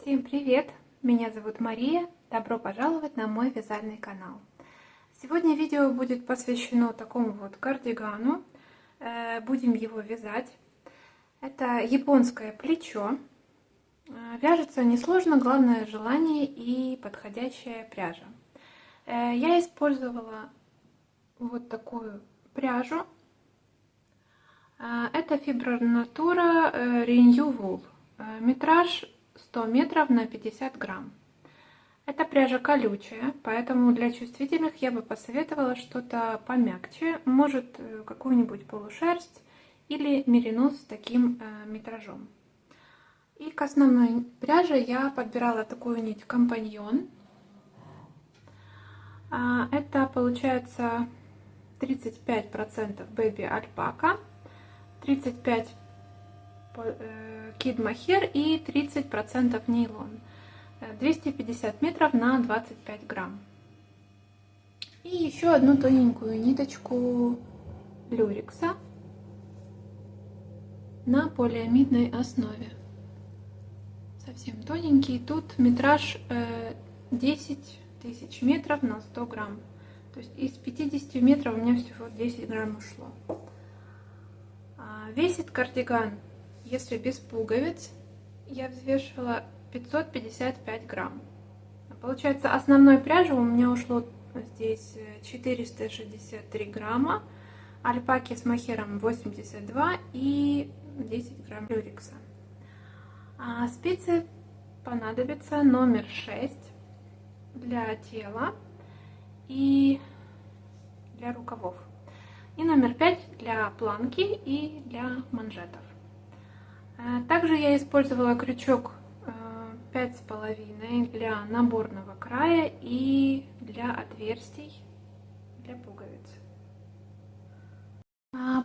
Всем привет! Меня зовут Мария. Добро пожаловать на мой вязальный канал. Сегодня видео будет посвящено такому вот кардигану. Будем его вязать. Это японское плечо. Вяжется несложно, главное желание и подходящая пряжа. Я использовала вот такую пряжу. Это Fibra Natura Renew Wool. Метраж 100 метров на 50 грамм. Эта пряжа колючая, поэтому для чувствительных я бы посоветовала что-то помягче, может какую-нибудь полушерсть или меринос с таким метражом. И к основной пряже я подбирала такую нить компаньон. Это получается 35% Baby Alpaca, 35% Kid Mohair и 30% нейлон. 250 метров на 25 грамм. И еще одну тоненькую ниточку люрекса на полиамидной основе. Совсем тоненький. Тут метраж 10 тысяч метров на 100 грамм. То есть из 50 метров у меня всего 10 грамм ушло. Весит кардиган, если без пуговиц, я взвешивала 555 грамм. Получается, основной пряжи у меня ушло здесь 463 грамма, альпаки с мохером 82 и 10 грамм люрекса. Спицы понадобится номер 6 для тела и для рукавов. И номер 5 для планки и для манжетов. Также я использовала крючок 5,5 для наборного края и для отверстий для пуговиц.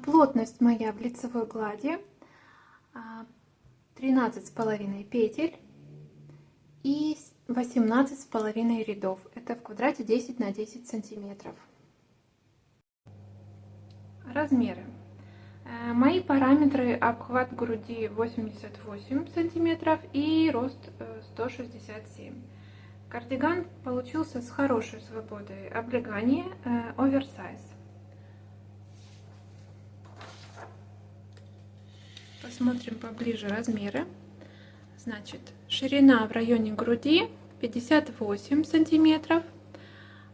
Плотность моя в лицевой глади 13,5 петель и 18,5 рядов. Это в квадрате 10 на 10 сантиметров. Размеры. Мои параметры: обхват груди 88 сантиметров и рост 167. Кардиган получился с хорошей свободой облегания, оверсайз. Посмотрим поближе размеры. Значит, ширина в районе груди 58 сантиметров,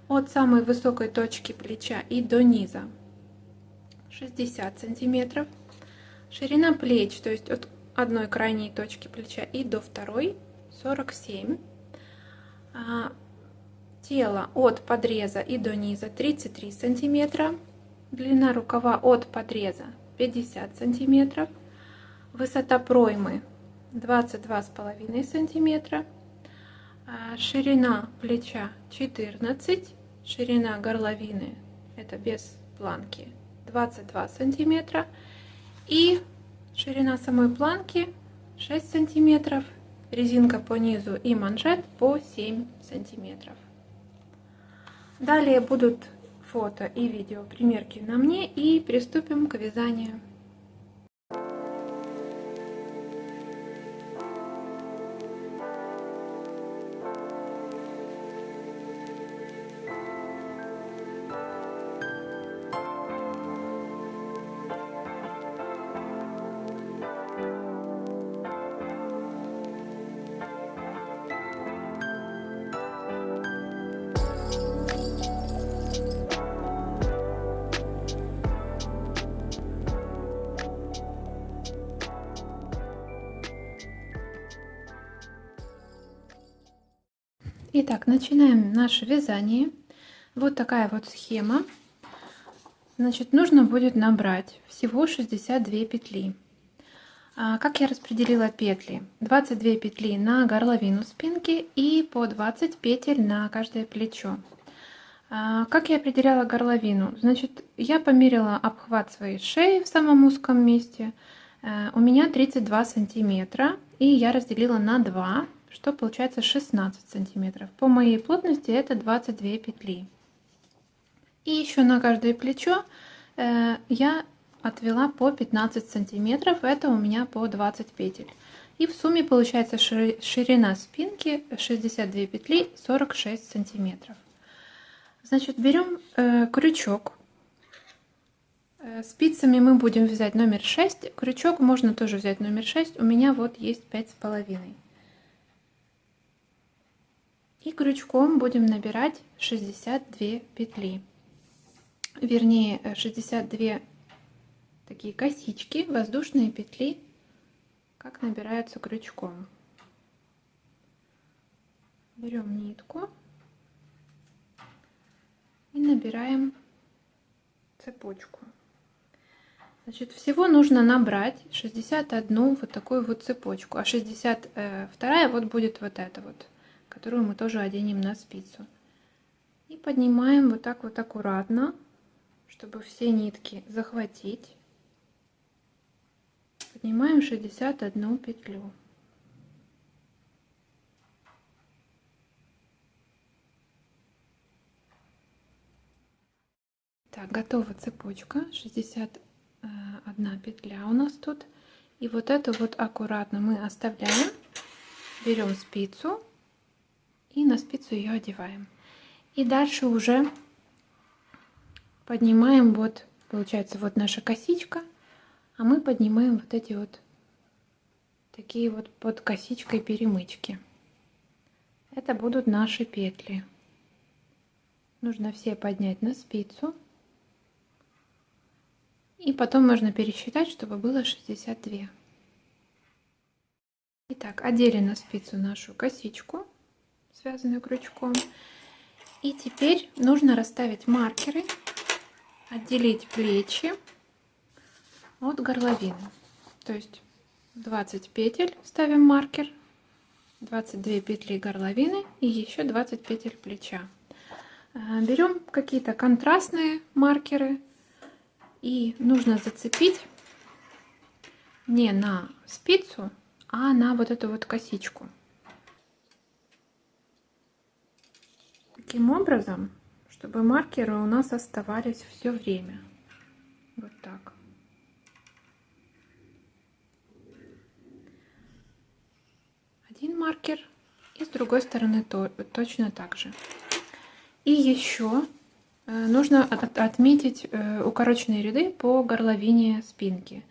от самой высокой точки плеча и до низа 60 сантиметров. Ширина плеч, то есть от одной крайней точки плеча и до второй 47. Тело от подреза и до низа 33 сантиметра. Длина рукава от подреза 50 сантиметров. Высота проймы 22,5 сантиметра. Ширина плеча 14. Ширина горловины, это без планки, 22 сантиметра. И ширина самой планки 6 сантиметров. Резинка по низу и манжет по 7 сантиметров. Далее будут фото и видео примерки на мне, и приступим к вязанию. Итак, начинаем наше вязание. Вот такая вот схема. Значит, нужно будет набрать всего 62 петли. Как я распределила петли? 22 петли на горловину спинки и по 20 петель на каждое плечо. Как я определяла горловину? Значит, я померила обхват своей шеи в самом узком месте. У меня 32 сантиметра, и я разделила на 2, что получается 16 сантиметров. По моей плотности это 22 петли. И еще на каждое плечо я отвела по 15 сантиметров, это у меня по 20 петель. И в сумме получается ширина спинки 62 петли, 46 сантиметров. Значит, берем крючок. Спицами мы будем вязать номер 6. Крючок можно тоже взять номер 6. У меня вот есть 5,5. И крючком будем набирать 62 петли. Вернее, 62 такие косички, воздушные петли, как набираются крючком. Берем нитку и набираем цепочку. Значит, всего нужно набрать 61 вот такую вот цепочку, а 62 вот будет вот эта вот, которую мы тоже оденем на спицу. И поднимаем вот так вот аккуратно, чтобы все нитки захватить. Поднимаем 61 петлю. Так, готова цепочка, 61 петля у нас тут. И вот эту вот аккуратно мы оставляем, берем спицу и на спицу ее одеваем. И дальше уже поднимаем, вот получается вот наша косичка, а мы поднимаем вот эти вот такие вот под косичкой перемычки. Это будут наши петли. Нужно все поднять на спицу. И потом можно пересчитать, чтобы было 62. Итак, одели на спицу нашу косичку, связанную крючком. И теперь нужно расставить маркеры, отделить плечи от горловины. То есть 20 петель ставим маркер, 22 петли горловины и еще 20 петель плеча. Берем какие-то контрастные маркеры и нужно зацепить не на спицу, а на вот эту вот косичку. Таким образом, чтобы маркеры у нас оставались все время. Вот так. Один маркер и с другой стороны точно так же. И еще нужно отметить укороченные ряды по горловине спинки.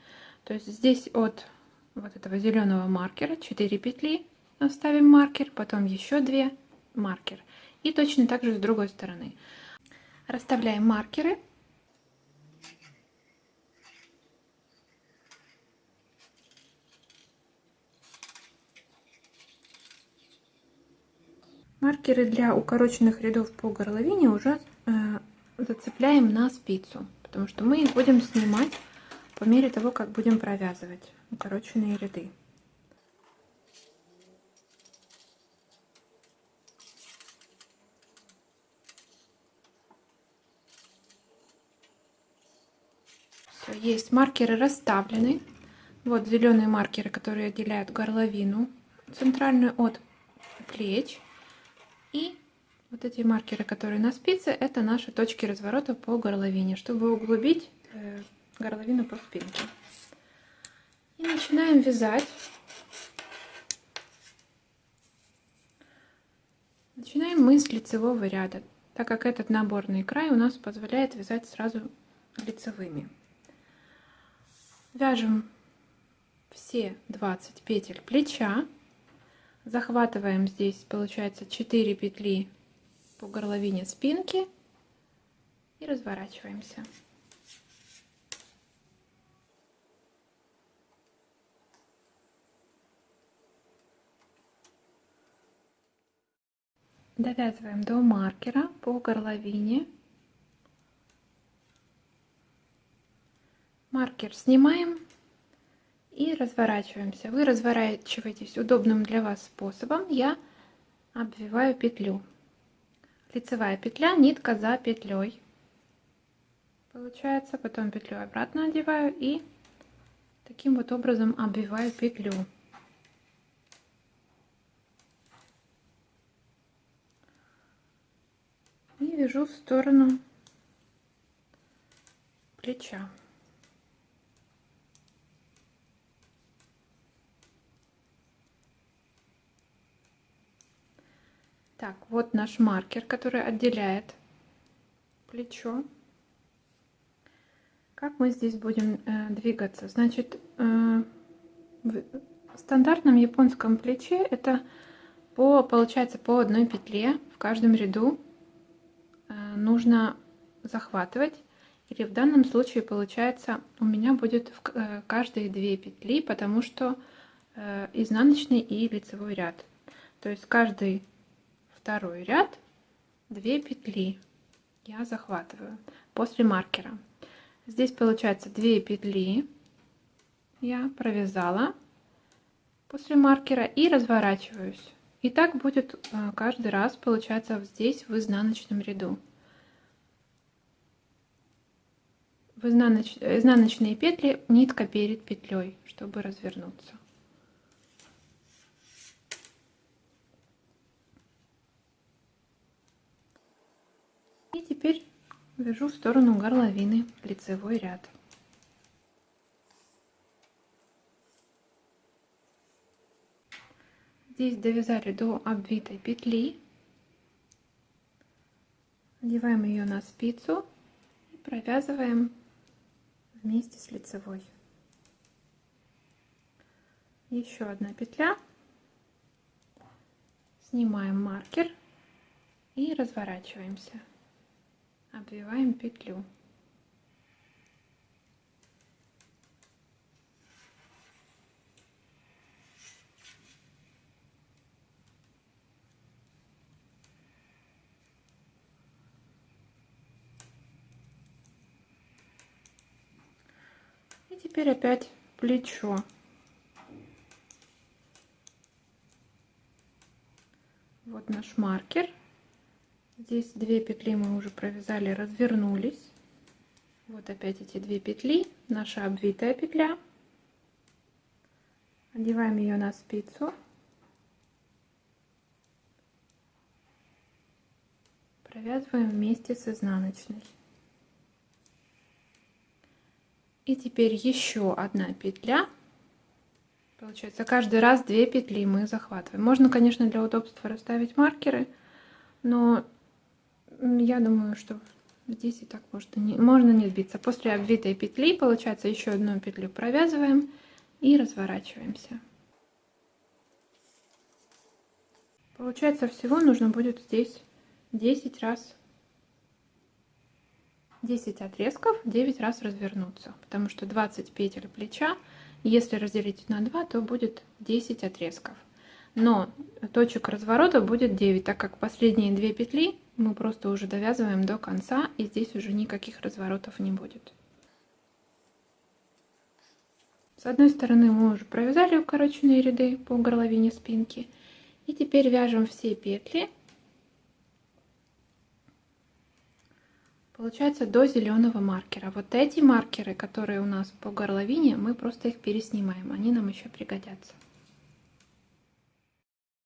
То есть здесь от вот этого зеленого маркера 4 петли ставим маркер, потом еще 2 маркер. И точно так же с другой стороны. Расставляем маркеры. Маркеры для укороченных рядов по горловине уже зацепляем на спицу, потому что мы их будем снимать по мере того, как будем провязывать укороченные ряды. Все, есть маркеры расставлены. Вот зеленые маркеры, которые отделяют горловину центральную от плеч. И вот эти маркеры, которые на спице, это наши точки разворота по горловине, чтобы углубить горловину по спинке. И начинаем вязать. Начинаем мы с лицевого ряда, так как этот наборный край у нас позволяет вязать сразу лицевыми. Вяжем все 20 петель плеча. Захватываем здесь, получается, 4 петли по горловине спинки и разворачиваемся. Довязываем до маркера по горловине. Маркер снимаем и разворачиваемся. Вы разворачиваетесь удобным для вас способом. Я обвиваю петлю. Лицевая петля, нитка за петлей. Получается, потом петлю обратно одеваю и таким вот образом обвиваю петлю. И вяжу в сторону плеча. Так, вот наш маркер, который отделяет плечо. Как мы здесь будем двигаться? Значит, в стандартном японском плече это получается по одной петле в каждом ряду нужно захватывать. Или в данном случае получается у меня будет каждые 2 петли, потому что изнаночный и лицевой ряд. То есть каждый второй ряд 2 петли я захватываю после маркера. Здесь получается 2 петли я провязала после маркера и разворачиваюсь. И так будет каждый раз получается здесь в изнаночном ряду. В изнаночные петли нитка перед петлей, чтобы развернуться. И теперь вяжу в сторону горловины лицевой ряд. Здесь довязали до обвитой петли, надеваем ее на спицу и провязываем вместе с лицевой. Еще одна петля, снимаем маркер и разворачиваемся, обвиваем петлю. И теперь опять плечо. Вот наш маркер. Здесь 2 петли мы уже провязали, развернулись. Вот опять эти 2 петли, наша обвитая петля. Одеваем ее на спицу. Провязываем вместе с изнаночной. И теперь еще одна петля. Получается, каждый раз 2 петли мы захватываем. Можно, конечно, для удобства расставить маркеры, но я думаю, что здесь и так можно не сбиться. После обвитой петли, получается, еще одну петлю провязываем и разворачиваемся. Получается, всего нужно будет здесь 10 раз, 10 отрезков, 9 раз развернуться, потому что 20 петель плеча, если разделить на 2, то будет 10 отрезков. Но точек разворота будет 9, так как последние 2 петли мы просто уже довязываем до конца, и здесь уже никаких разворотов не будет. С одной стороны мы уже провязали укороченные ряды по горловине спинки, и теперь вяжем все петли, получается, до зеленого маркера. Вот эти маркеры, которые у нас по горловине, мы просто их переснимаем, они нам еще пригодятся.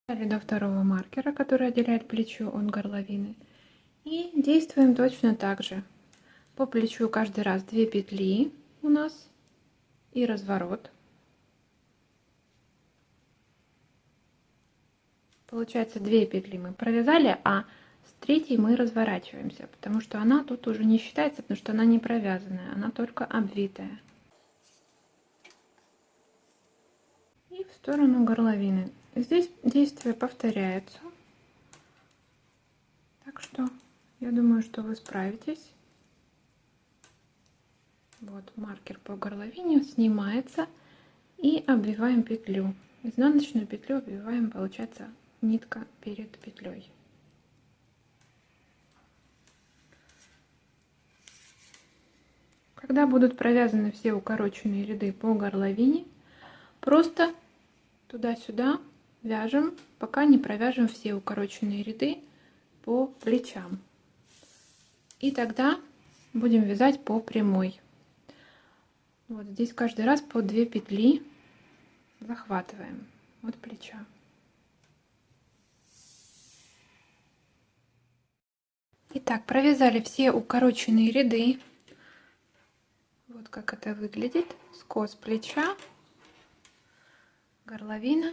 До второго маркера, который отделяет плечо от горловины, и действуем точно так же. По плечу каждый раз 2 петли у нас и разворот. Получается, 2 петли мы провязали, а с третьей мы разворачиваемся, потому что она тут уже не считается, потому что она не провязанная, она только обвитая. И в сторону горловины. Здесь действие повторяется, так что я думаю, что вы справитесь. Вот маркер по горловине снимается и обвиваем петлю. Изнаночную петлю обвиваем, получается, нитка перед петлей. Когда будут провязаны все укороченные ряды по горловине, просто туда-сюда вяжем, пока не провяжем все укороченные ряды по плечам. И тогда будем вязать по прямой. Вот здесь каждый раз по 2 петли захватываем от плеча. Итак, провязали все укороченные ряды. Вот как это выглядит. Скос плеча, горловина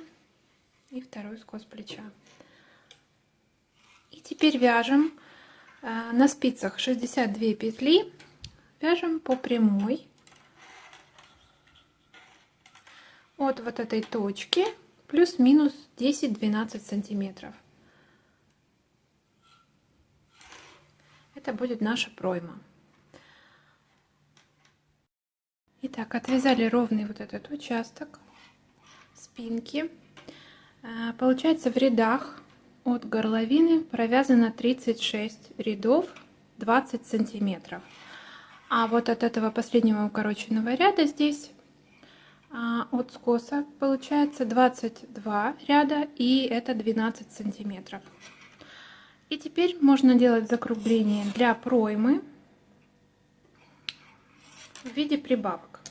и второй скос плеча. И теперь вяжем на спицах 62 петли, вяжем по прямой от вот этой точки плюс-минус 10-12 сантиметров. Это будет наша пройма. Итак, отвязали ровный вот этот участок спинки. Получается, в рядах от горловины провязано 36 рядов 20 сантиметров. А вот от этого последнего укороченного ряда здесь от скоса получается 22 ряда, и это 12 сантиметров. И теперь можно делать закругление для проймы в виде прибавок.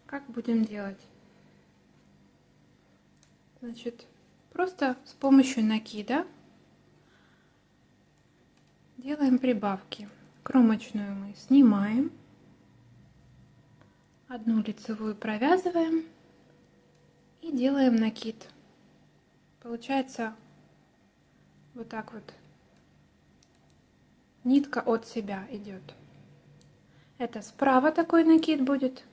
Как будем делать? Значит, просто с помощью накида делаем прибавки. Кромочную мы снимаем, одну лицевую провязываем и делаем накид. Получается вот так вот. Нитка от себя идет. Это справа такой накид будет.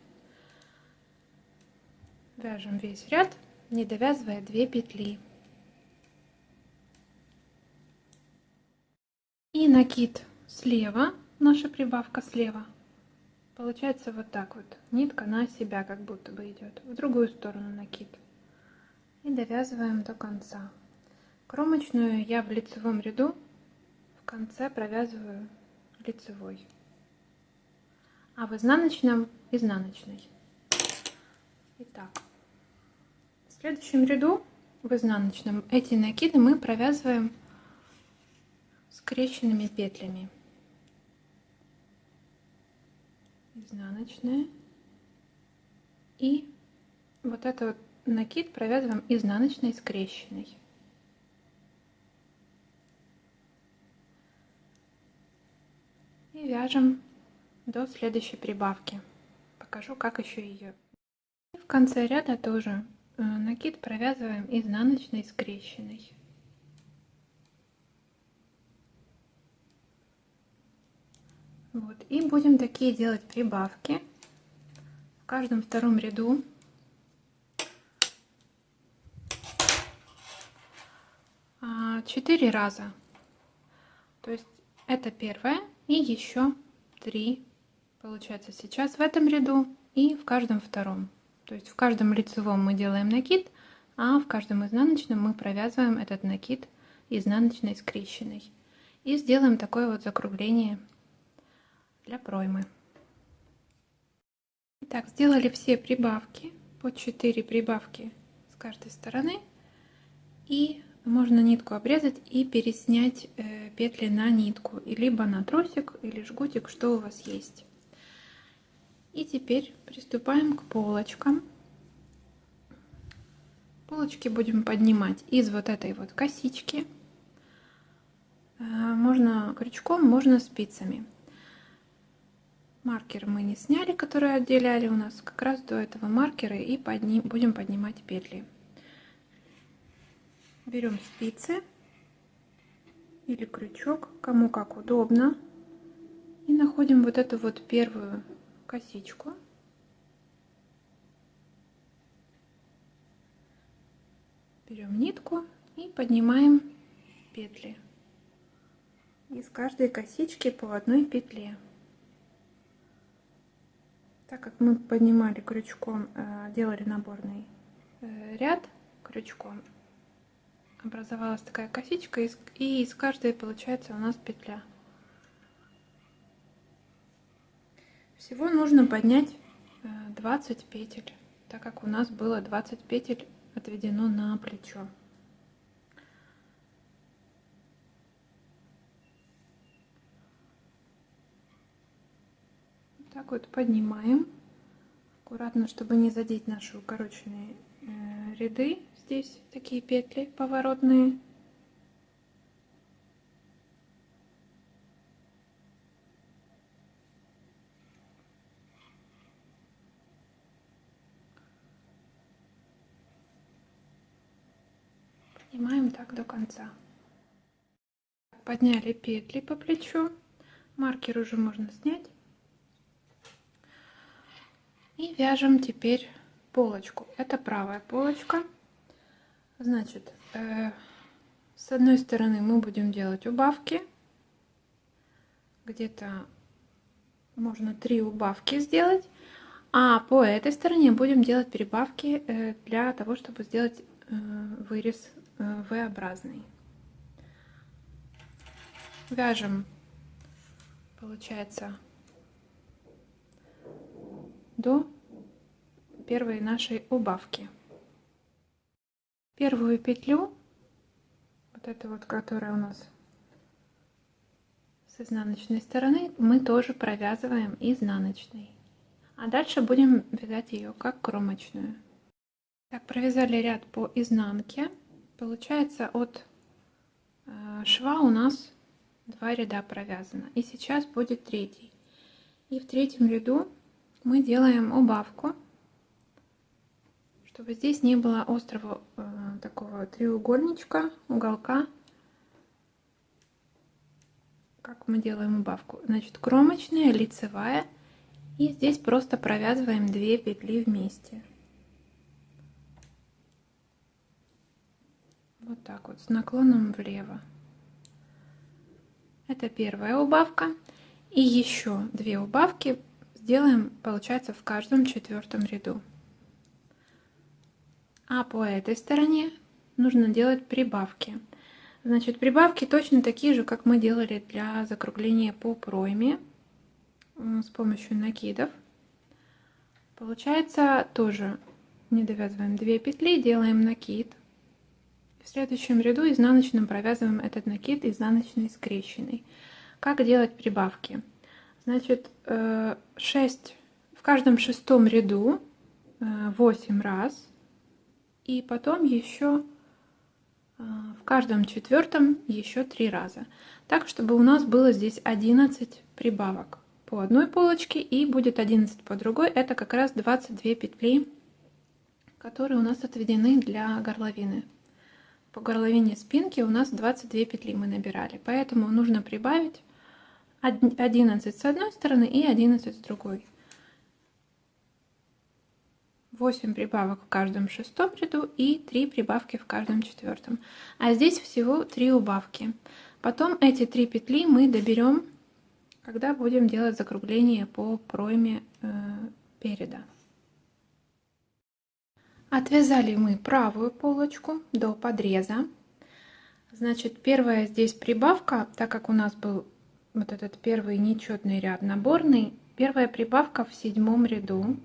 Вяжем весь ряд, не довязывая 2 петли. И накид слева, наша прибавка слева. Получается вот так вот. Нитка на себя как будто бы идет. В другую сторону накид. И довязываем до конца. Кромочную я в лицевом ряду в конце провязываю лицевой. А в изнаночном изнаночной. Итак, в следующем ряду в изнаночном эти накиды мы провязываем скрещенными петлями. Изнаночная. И вот этот вот накид провязываем изнаночной скрещенной. И вяжем до следующей прибавки. Покажу, как еще ее. В конце ряда тоже накид провязываем изнаночной скрещенной. Вот. И будем такие делать прибавки в каждом втором ряду. Четыре раза. То есть это первое и еще 3 получается сейчас в этом ряду и в каждом втором. То есть в каждом лицевом мы делаем накид, а в каждом изнаночном мы провязываем этот накид изнаночной скрещенной. И сделаем такое вот закругление для проймы. Итак, сделали все прибавки, по 4 прибавки с каждой стороны. И можно нитку обрезать и переснять петли на нитку, и либо на тросик или жгутик, что у вас есть. И теперь приступаем к полочкам. Полочки будем поднимать из вот этой вот косички. Можно крючком, можно спицами. Маркер мы не сняли, который отделяли у нас как раз до этого маркера, и будем поднимать петли. Берем спицы или крючок, кому как удобно, и находим вот эту вот первую косичку. Берем нитку и поднимаем петли. Из каждой косички по одной петле. Так как мы поднимали крючком, делали наборный ряд крючком, образовалась такая косичка, и из каждой получается у нас петля. Всего нужно поднять 20 петель, так как у нас было 20 петель отведено на плечо. Так вот поднимаем аккуратно, чтобы не задеть наши укороченные ряды. Здесь такие петли поворотные. Поднимаем так до конца. подняли петли по плечу. Маркер уже можно снять. И вяжем теперь полочку. Это правая полочка. Значит, с одной стороны мы будем делать убавки. Где-то можно 3 убавки сделать. А по этой стороне будем делать прибавки для того, чтобы сделать вырез V-образный. Вяжем, получается, до первой нашей убавки. Первую петлю, вот эту вот, которая у нас с изнаночной стороны, мы тоже провязываем изнаночной. А дальше будем вязать ее как кромочную. Так, провязали ряд по изнанке. Получается, от шва у нас 2 ряда провязано. И сейчас будет 3. И в 3-м ряду мы делаем убавку, чтобы здесь не было острого такого треугольничка, уголка. Как мы делаем убавку? Значит, кромочная, лицевая. И здесь просто провязываем 2 петли вместе. Вот так вот, с наклоном влево. Это первая убавка. И еще 2 убавки сделаем, получается, в каждом 4-м ряду. А по этой стороне нужно делать прибавки. Значит, прибавки точно такие же, как мы делали для закругления по пройме с помощью накидов. Получается, тоже не довязываем 2 петли, делаем накид. В следующем ряду изнаночным провязываем этот накид изнаночный скрещенный. Как делать прибавки? Значит, 6 в каждом 6-м ряду 8 раз, и потом еще в каждом 4-м еще 3 раза. Так, чтобы у нас было здесь 11 прибавок по одной полочке и будет 11 по другой. Это как раз 22 петли, которые у нас отведены для горловины. По горловине спинки у нас 22 петли мы набирали, поэтому нужно прибавить 11 с одной стороны и 11 с другой. 8 прибавок в каждом 6-м ряду и 3 прибавки в каждом 4-м. А здесь всего 3 убавки. Потом эти 3 петли мы доберем, когда будем делать закругление по пройме переда. Отвязали мы правую полочку до подреза. Значит, первая здесь прибавка, так как у нас был вот этот первый нечетный ряд наборный, первая прибавка в 7-м ряду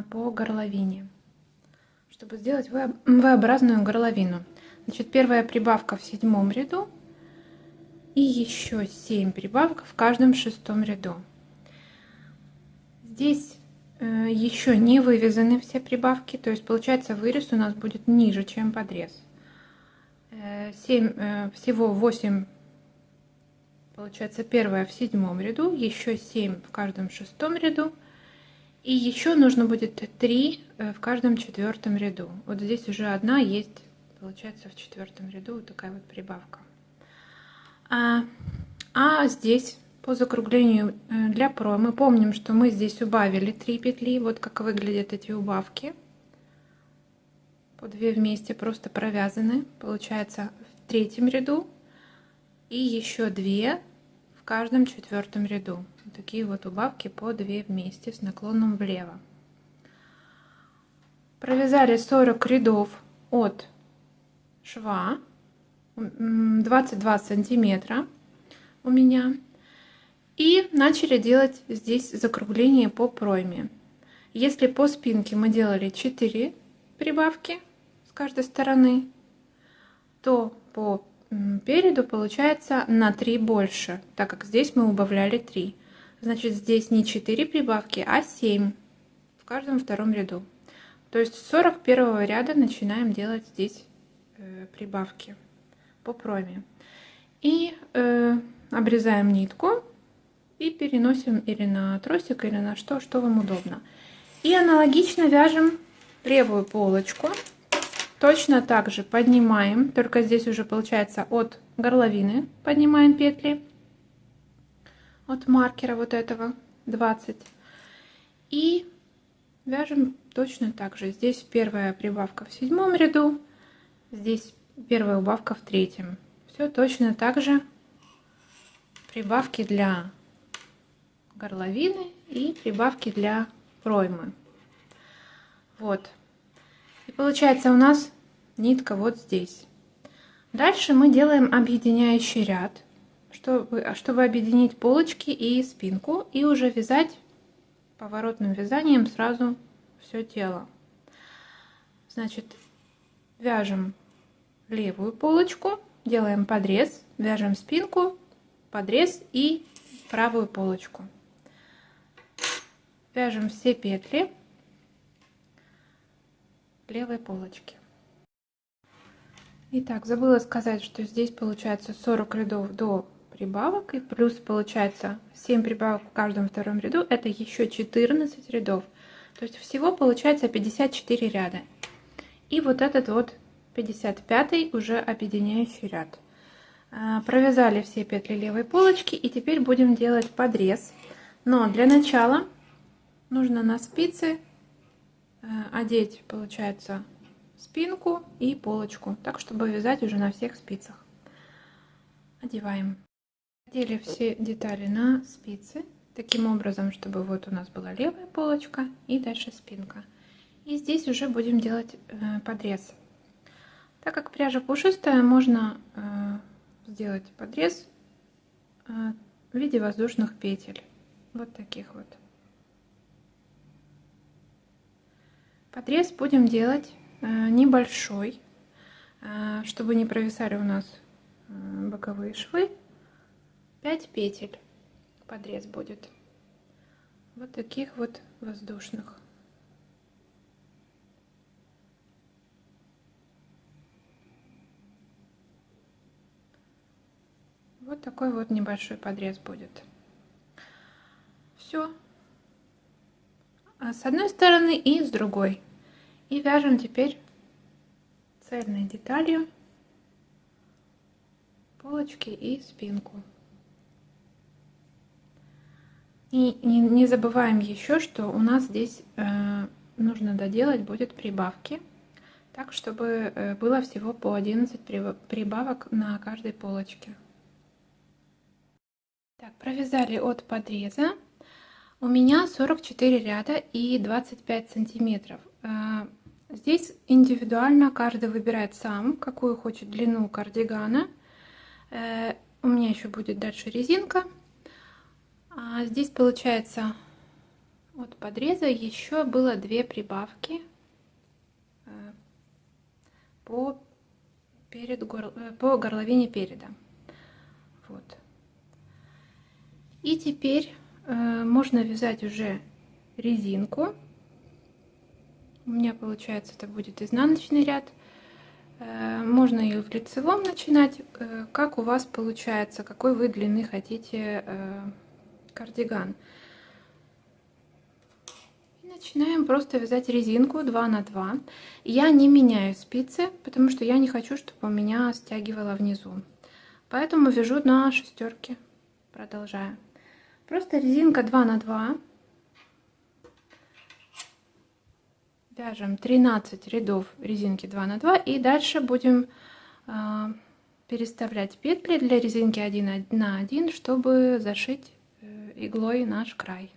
по горловине, чтобы сделать V-образную горловину. Значит, первая прибавка в 7-м ряду и еще 7 прибавок в каждом 6-м ряду. Здесь еще не вывязаны все прибавки, то есть получается вырез у нас будет ниже, чем подрез. 7, всего 8, получается, первая в 7-м ряду, еще 7 в каждом 6-м ряду, и еще нужно будет 3 в каждом 4-м ряду. Вот здесь уже одна есть, получается, в 4-м ряду вот такая вот прибавка. А здесь по закруглению для проймы помним, что мы здесь убавили 3 петли. Вот как выглядят эти убавки. По 2 вместе просто провязаны. Получается в 3-м ряду и еще 2 в каждом 4-м ряду. Вот такие вот убавки по 2 вместе с наклоном влево. Провязали 40 рядов от шва, 22 сантиметра у меня. И начали делать здесь закругление по пройме. Если по спинке мы делали 4 прибавки с каждой стороны, то по переду получается на 3 больше, так как здесь мы убавляли 3. Значит, здесь не 4 прибавки, а 7 в каждом 2-м ряду. То есть с 41-го ряда начинаем делать здесь прибавки по пройме. И обрезаем нитку и переносим или на тросик, или на что вам удобно. И аналогично вяжем левую полочку. точно так же поднимаем, только здесь уже получается от горловины поднимаем петли, от маркера вот этого 20, и вяжем точно так же. Здесь первая прибавка в 7 ряду, здесь первая убавка в 3. Все точно так же. Прибавки для горловины и прибавки для проймы. Вот. И получается у нас нитка вот здесь. Дальше мы делаем объединяющий ряд, чтобы объединить полочки и спинку, и уже вязать поворотным вязанием сразу все тело. Значит, вяжем левую полочку, делаем подрез, вяжем спинку, подрез и правую полочку. Вяжем все петли левой полочки. Итак, забыла сказать, что здесь получается 40 рядов до прибавок, и плюс получается 7 прибавок в каждом втором ряду, это еще 14 рядов. То есть всего получается 54 ряда. И вот этот вот 55-й уже объединяющий ряд. Провязали все петли левой полочки, и теперь будем делать подрез. Но для начала нужно на спицы одеть, получается, спинку и полочку, так чтобы вязать уже на всех спицах. Одеваем. Одели все детали на спицы таким образом, чтобы вот у нас была левая полочка и дальше спинка. И здесь уже будем делать подрез. Так как пряжа пушистая, можно сделать подрез в виде воздушных петель, вот таких вот. Подрез будем делать небольшой, чтобы не провисали у нас боковые швы. 5 петель подрез будет, вот таких вот воздушных. Вот такой вот небольшой подрез будет. Все. С одной стороны и с другой. И вяжем теперь цельной деталью полочки и спинку. И не забываем еще, что у нас здесь нужно доделать будет прибавки, так чтобы было всего по 11 прибавок на каждой полочке. Так, провязали от подреза. У меня 44 ряда и 25 сантиметров. Здесь индивидуально каждый выбирает сам, какую хочет длину кардигана. У меня еще будет дальше резинка. Здесь получается от подреза еще было 2 прибавки по горловине переда. Вот. И теперь можно вязать уже резинку. У меня получается это будет изнаночный ряд. Можно и в лицевом начинать, как у вас получается, какой вы длины хотите кардиган. И начинаем просто вязать резинку 2 на 2. Я не меняю спицы, потому что я не хочу, чтобы у меня стягивало внизу. Поэтому вяжу на шестерке. Продолжаю. Просто резинка 2 на 2. Вяжем 13 рядов резинки 2 на 2. И дальше будем переставлять петли для резинки 1 на 1, чтобы зашить иглой наш край.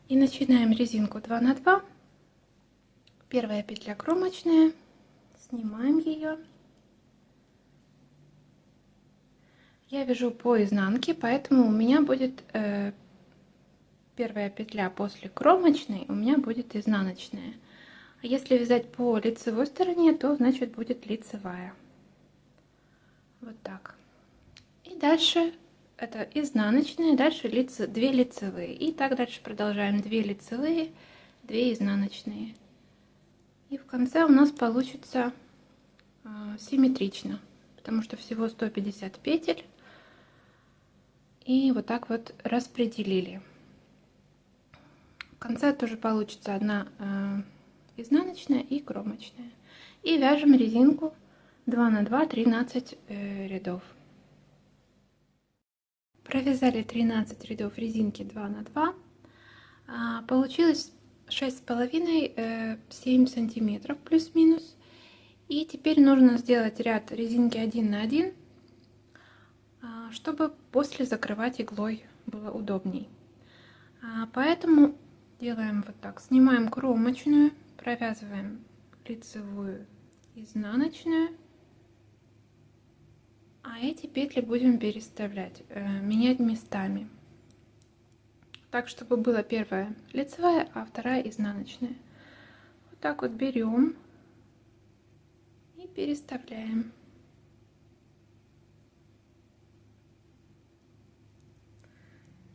И начинаем резинку 2 на 2. Первая петля кромочная. Снимаем ее. Я вяжу по изнанке, поэтому у меня будет первая петля после кромочной, у меня будет изнаночная. А если вязать по лицевой стороне, то значит будет лицевая. Вот так. И дальше это изнаночная, дальше 2 лицевые. И так дальше продолжаем. 2 лицевые, 2 изнаночные. И в конце у нас получится симметрично, потому что всего 150 петель. И вот так вот распределили. В конце тоже получится одна изнаночная и кромочная. И вяжем резинку 2 на 2 13 рядов. Провязали 13 рядов резинки 2 на 2. Получилось 6,5-7 сантиметров плюс-минус. И теперь нужно сделать ряд резинки 1 на 1, чтобы после закрывать иглой было удобней. Поэтому делаем вот так. Снимаем кромочную, провязываем лицевую, изнаночную. А эти петли будем переставлять, менять местами. Так, чтобы была первая лицевая, а вторая изнаночная. Вот так вот берем и переставляем.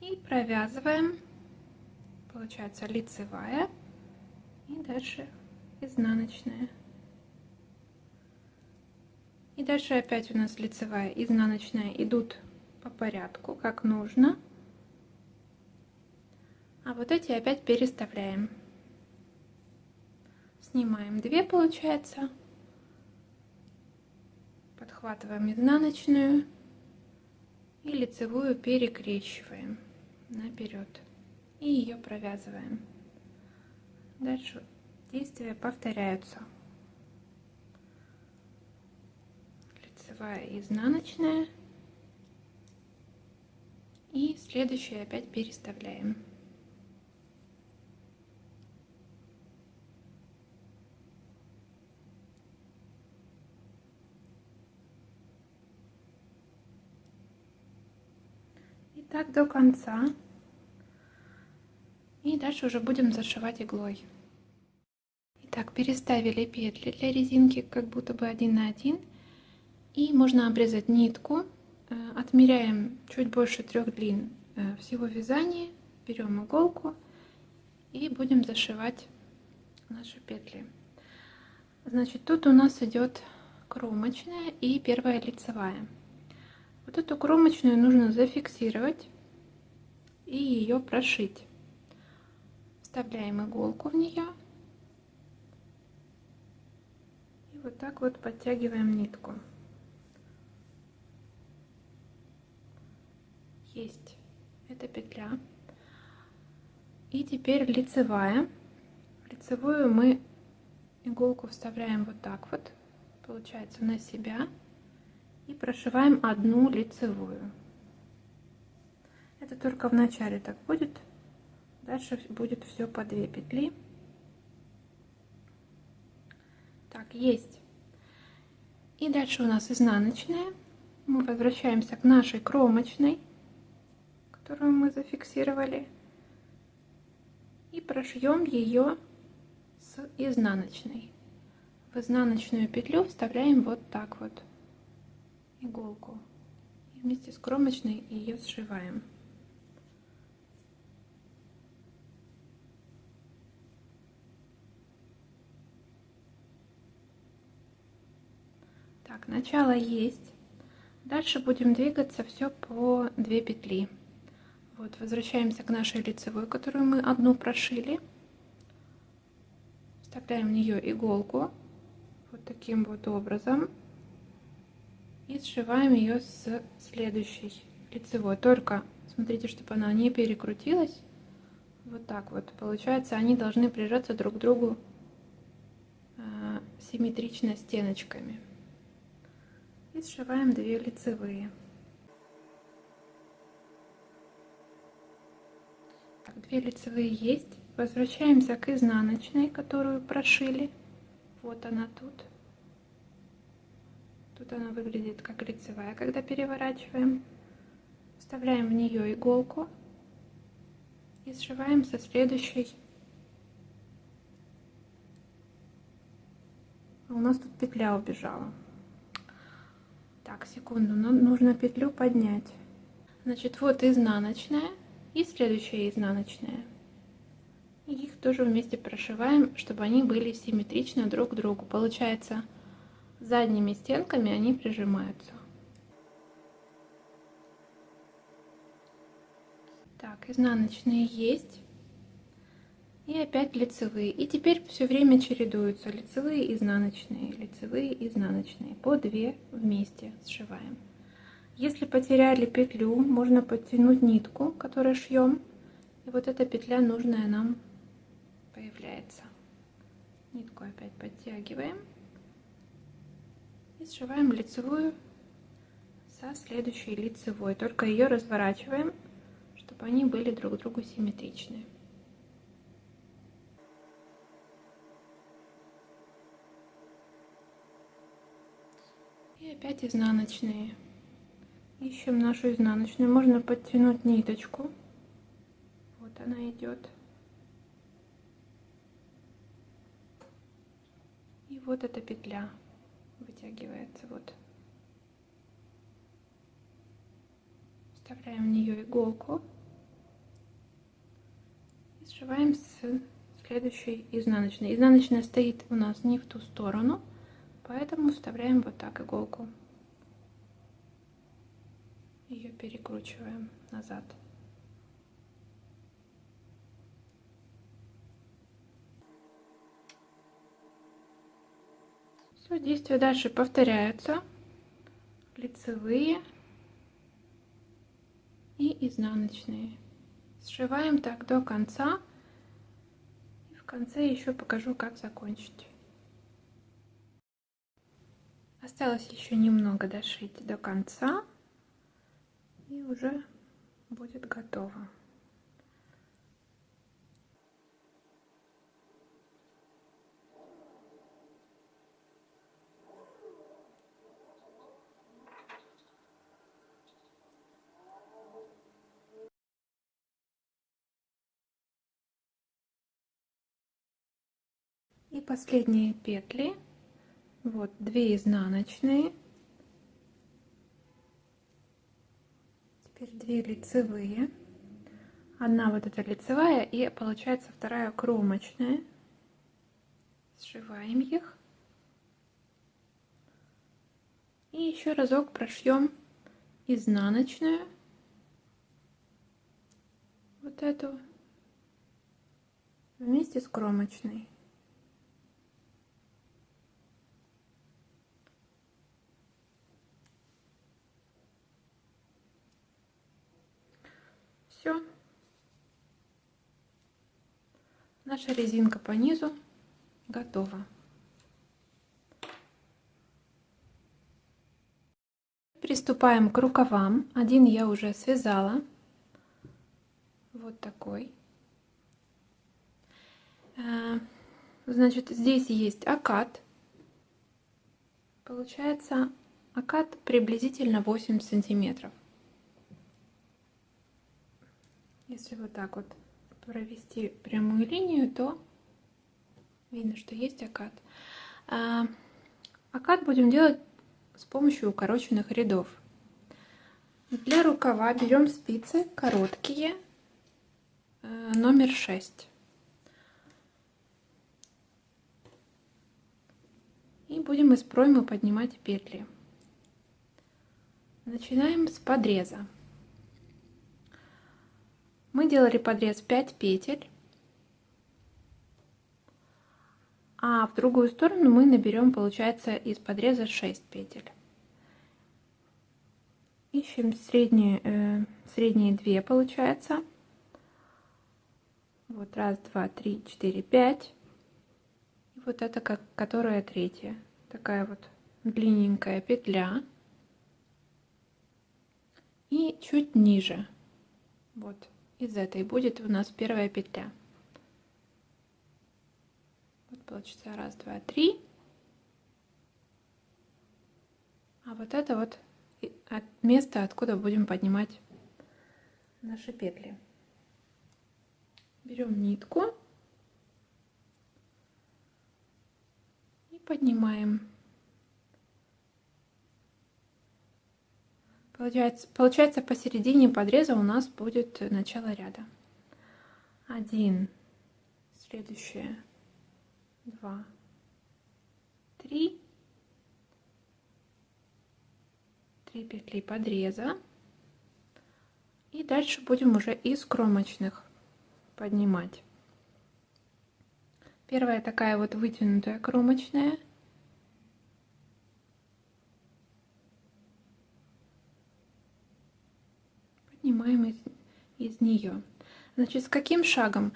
И провязываем. Получается лицевая и дальше изнаночная. И дальше опять у нас лицевая, изнаночная идут по порядку, как нужно. А вот эти опять переставляем. Снимаем 2, получается. Подхватываем изнаночную и лицевую перекрещиваем наперед. И ее провязываем. Дальше действия повторяются. Лицевая, изнаночная. И следующую опять переставляем. И так до конца. И дальше уже будем зашивать иглой. Итак, переставили петли для резинки как будто бы 1 на 1. И можно обрезать нитку. Отмеряем чуть больше 3 длин всего вязания. Берем иголку и будем зашивать наши петли. Значит, тут у нас идет кромочная и первая лицевая. Вот эту кромочную нужно зафиксировать и ее прошить. Вставляем иголку в нее и вот так вот подтягиваем нитку. Есть эта петля. И теперь лицевая. Лицевую мы иголку вставляем вот так вот, получается, на себя и прошиваем одну лицевую. Это только в начале так будет. Дальше будет все по 2 петли. Так, есть. И дальше у нас изнаночная. Мы возвращаемся к нашей кромочной, которую мы зафиксировали, и прошьем ее с изнаночной. В изнаночную петлю вставляем вот так вот иголку и вместе с кромочной ее сшиваем. Так, начало есть. Дальше будем двигаться все по 2 петли. Вот, возвращаемся к нашей лицевой, которую мы одну прошили. Вставляем в нее иголку вот таким вот образом и сшиваем ее с следующей лицевой. Только смотрите, чтобы она не перекрутилась. Вот так вот. Получается, они должны прижаться друг к другу симметрично стеночками. И сшиваем 2 лицевые. Так, 2 лицевые есть. Возвращаемся к изнаночной, которую прошили. Вот она тут. Тут она выглядит как лицевая, когда переворачиваем. Вставляем в нее иголку и сшиваем со следующей. У нас тут петля убежала. Так, секунду, нам нужно петлю поднять. Значит, вот изнаночная и следующая изнаночная. И их тоже вместе прошиваем, чтобы они были симметрично друг к другу. Получается, задними стенками они прижимаются. Так, изнаночные есть. И опять лицевые. И теперь все время чередуются лицевые, изнаночные. По 2 вместе сшиваем. Если потеряли петлю, можно подтянуть нитку, которую шьем. И вот эта петля нужная нам появляется. Нитку опять подтягиваем. И сшиваем лицевую со следующей лицевой. Только ее разворачиваем, чтобы они были друг другу симметричны. И опять изнаночные. Ищем нашу изнаночную. Можно подтянуть ниточку. Вот она идет. И вот эта петля вытягивается. Вот. Вставляем в нее иголку. И сшиваем с следующей изнаночной. Изнаночная стоит у нас не в ту сторону. Поэтому вставляем вот так иголку. Ее перекручиваем назад. Все, действия дальше повторяются. Лицевые и изнаночные. Сшиваем так до конца. И в конце еще покажу, как закончить. Осталось еще немного дошить до конца. И уже будет готово. И последние петли. Вот 2 изнаночные. Теперь 2 лицевые. Одна вот эта лицевая и получается вторая кромочная. Сшиваем их. И еще разок прошьем изнаночную. Вот эту. Вместе с кромочной. Все. Наша резинка по низу готова. Приступаем к рукавам. Один я уже связала. Вот такой. Значит, здесь есть окат. Получается окат приблизительно 8 сантиметров. Если вот так вот провести прямую линию, то видно, что есть окат. Окат будем делать с помощью укороченных рядов. Для рукава берем спицы короткие, номер 6. И будем из проймы поднимать петли. Начинаем с подреза. Мы делали подрез 5 петель, а в другую сторону мы наберем, получается, из подреза 6 петель. Ищем средние 2, получается. Вот 1, 2, 3, 4, 5. И вот это которая третья. Такая вот длинненькая петля. И чуть ниже. Вот. Из этой будет у нас первая петля. Вот получится 1, 2, 3. А вот это вот место, откуда будем поднимать наши петли. Берем нитку и поднимаем. Получается, посередине подреза у нас будет начало ряда. 1, следующее, 2, 3, 3 петли подреза. И дальше будем уже из кромочных поднимать. Первая такая вот вытянутая кромочная. Поднимаем из нее. Значит, с каким шагом?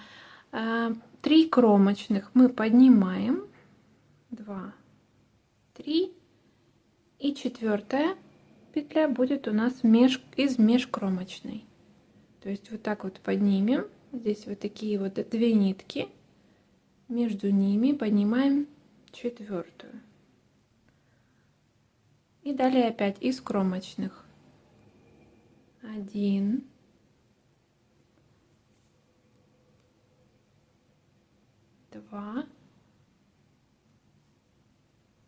3 кромочных мы поднимаем. 2, 3. И 4 петля будет у нас из межкромочной. То есть вот так вот поднимем. Здесь вот такие вот 2 нитки. Между ними поднимаем 4. И далее опять из кромочных. 1, 2,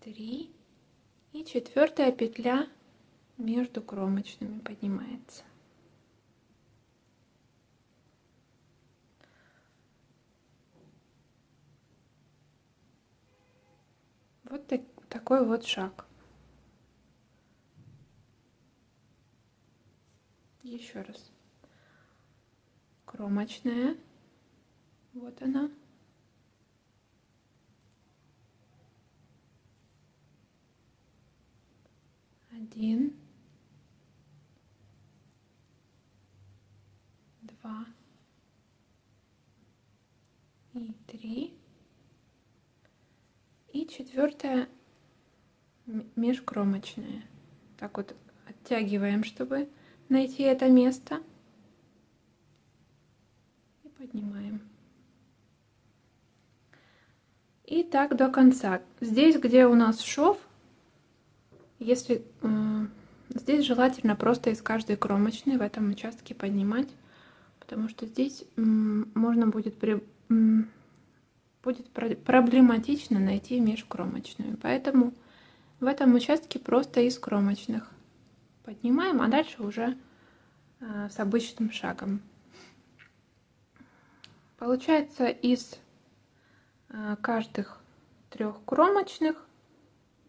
3. И 4 петля между кромочными поднимается. Вот такой вот шаг. Еще раз. Кромочная. Вот она. Один, 2 и 3. И 4 межкромочная. Так вот оттягиваем, чтобы найти это место. И поднимаем. И так до конца. Здесь, где у нас шов, если здесь желательно просто из каждой кромочной в этом участке поднимать, потому что здесь можно будет проблематично найти межкромочную. Поэтому в этом участке просто из кромочных поднимаем, а дальше уже с обычным шагом. Получается, из каждых 3 кромочных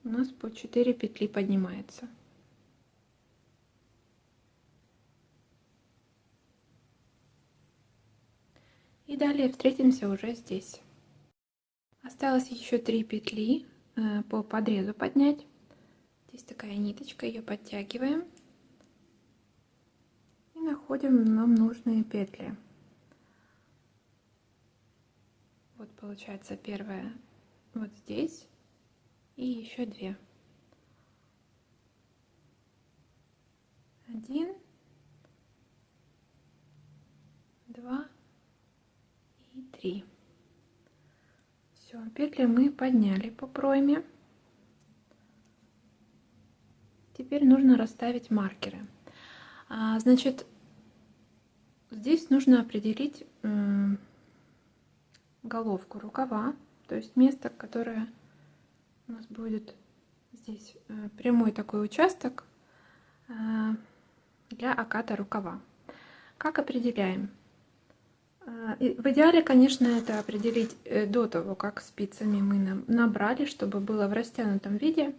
у нас по 4 петли поднимается. И далее встретимся уже здесь. Осталось еще 3 петли по подрезу поднять. Здесь такая ниточка, ее подтягиваем и находим нам нужные петли. Вот получается первая вот здесь и еще 2. 1, 2 и 3. Все, петли мы подняли по пройме. Теперь нужно расставить маркеры. Значит, здесь нужно определить головку рукава, то есть место, которое у нас будет здесь прямой такой участок для оката рукава. Как определяем? В идеале, конечно, это определить до того, как спицами мы набрали, чтобы было в растянутом виде.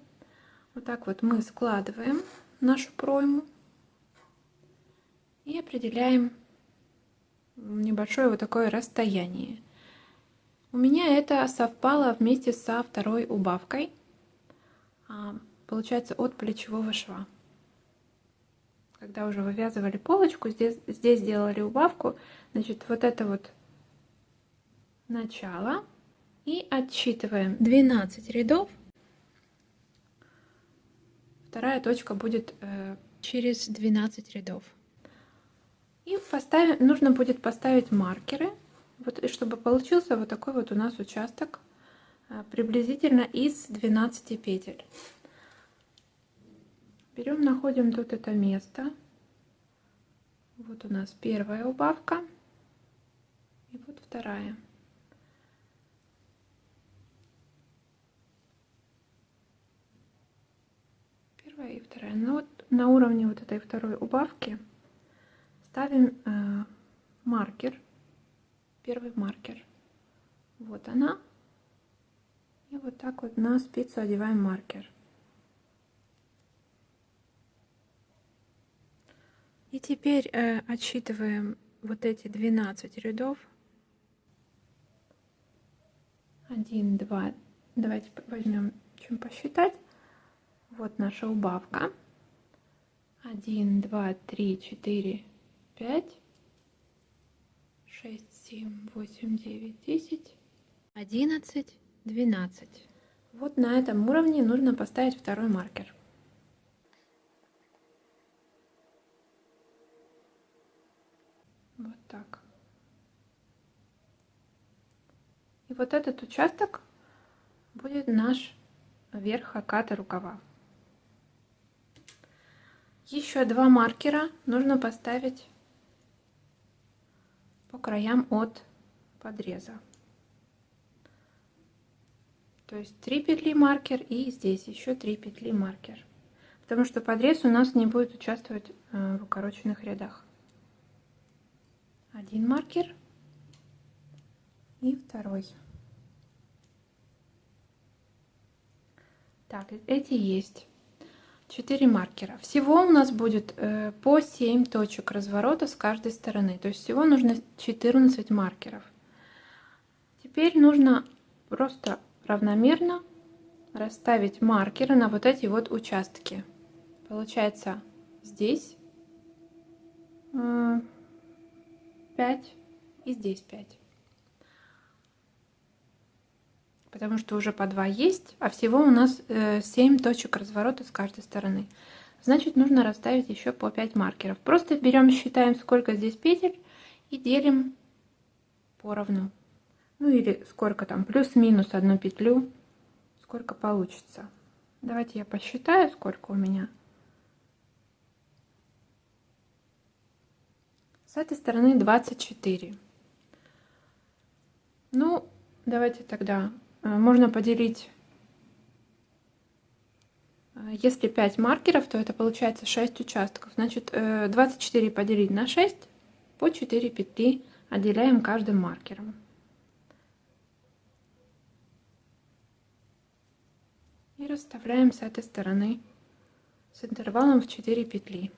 Вот так вот мы складываем нашу пройму и определяем небольшое вот такое расстояние. У меня это совпало вместе со второй убавкой, получается, от плечевого шва. Когда уже вывязывали полочку, здесь сделали убавку, значит, вот это вот начало, и отсчитываем 12 рядов. Вторая точка будет через 12 рядов. И нужно будет поставить маркеры, вот, и чтобы получился вот такой вот у нас участок приблизительно из 12 петель. Берем, находим тут это место. Вот у нас первая убавка и вот вторая. Первая и вторая. Ну вот на уровне вот этой второй убавки ставим маркер, первый маркер. Вот она. И вот так вот на спицу одеваем маркер. И теперь отсчитываем вот эти 12 рядов. 1, 2. Давайте возьмем, чем посчитать. Вот наша убавка. 1, 2, 3, 4, 5, 6, 7, 8, 9, 10, 11, 12. Вот на этом уровне нужно поставить второй маркер. Вот так. И вот этот участок будет наш верх оката рукава. Еще 2 маркера нужно поставить по краям от подреза. То есть 3 петли маркер и здесь еще 3 петли маркер. Потому что подрез у нас не будет участвовать в укороченных рядах. 1 маркер и второй. Так, эти есть. 4 маркера. Всего у нас будет по 7 точек разворота с каждой стороны. То есть всего нужно 14 маркеров. Теперь нужно просто равномерно расставить маркеры на вот эти вот участки. Получается здесь 5 и здесь 5. Потому что уже по 2 есть, а всего у нас 7 точек разворота с каждой стороны. Значит, нужно расставить еще по 5 маркеров. Просто берем, считаем, сколько здесь петель и делим поровну. Ну или сколько там, плюс-минус 1 петлю, сколько получится. Давайте я посчитаю, сколько у меня. С этой стороны 24. Ну, давайте тогда можно поделить. Если 5 маркеров, то это получается 6 участков. Значит, 24 поделить на 6, по 4 петли отделяем каждым маркером. И расставляем с этой стороны с интервалом в 4 петли.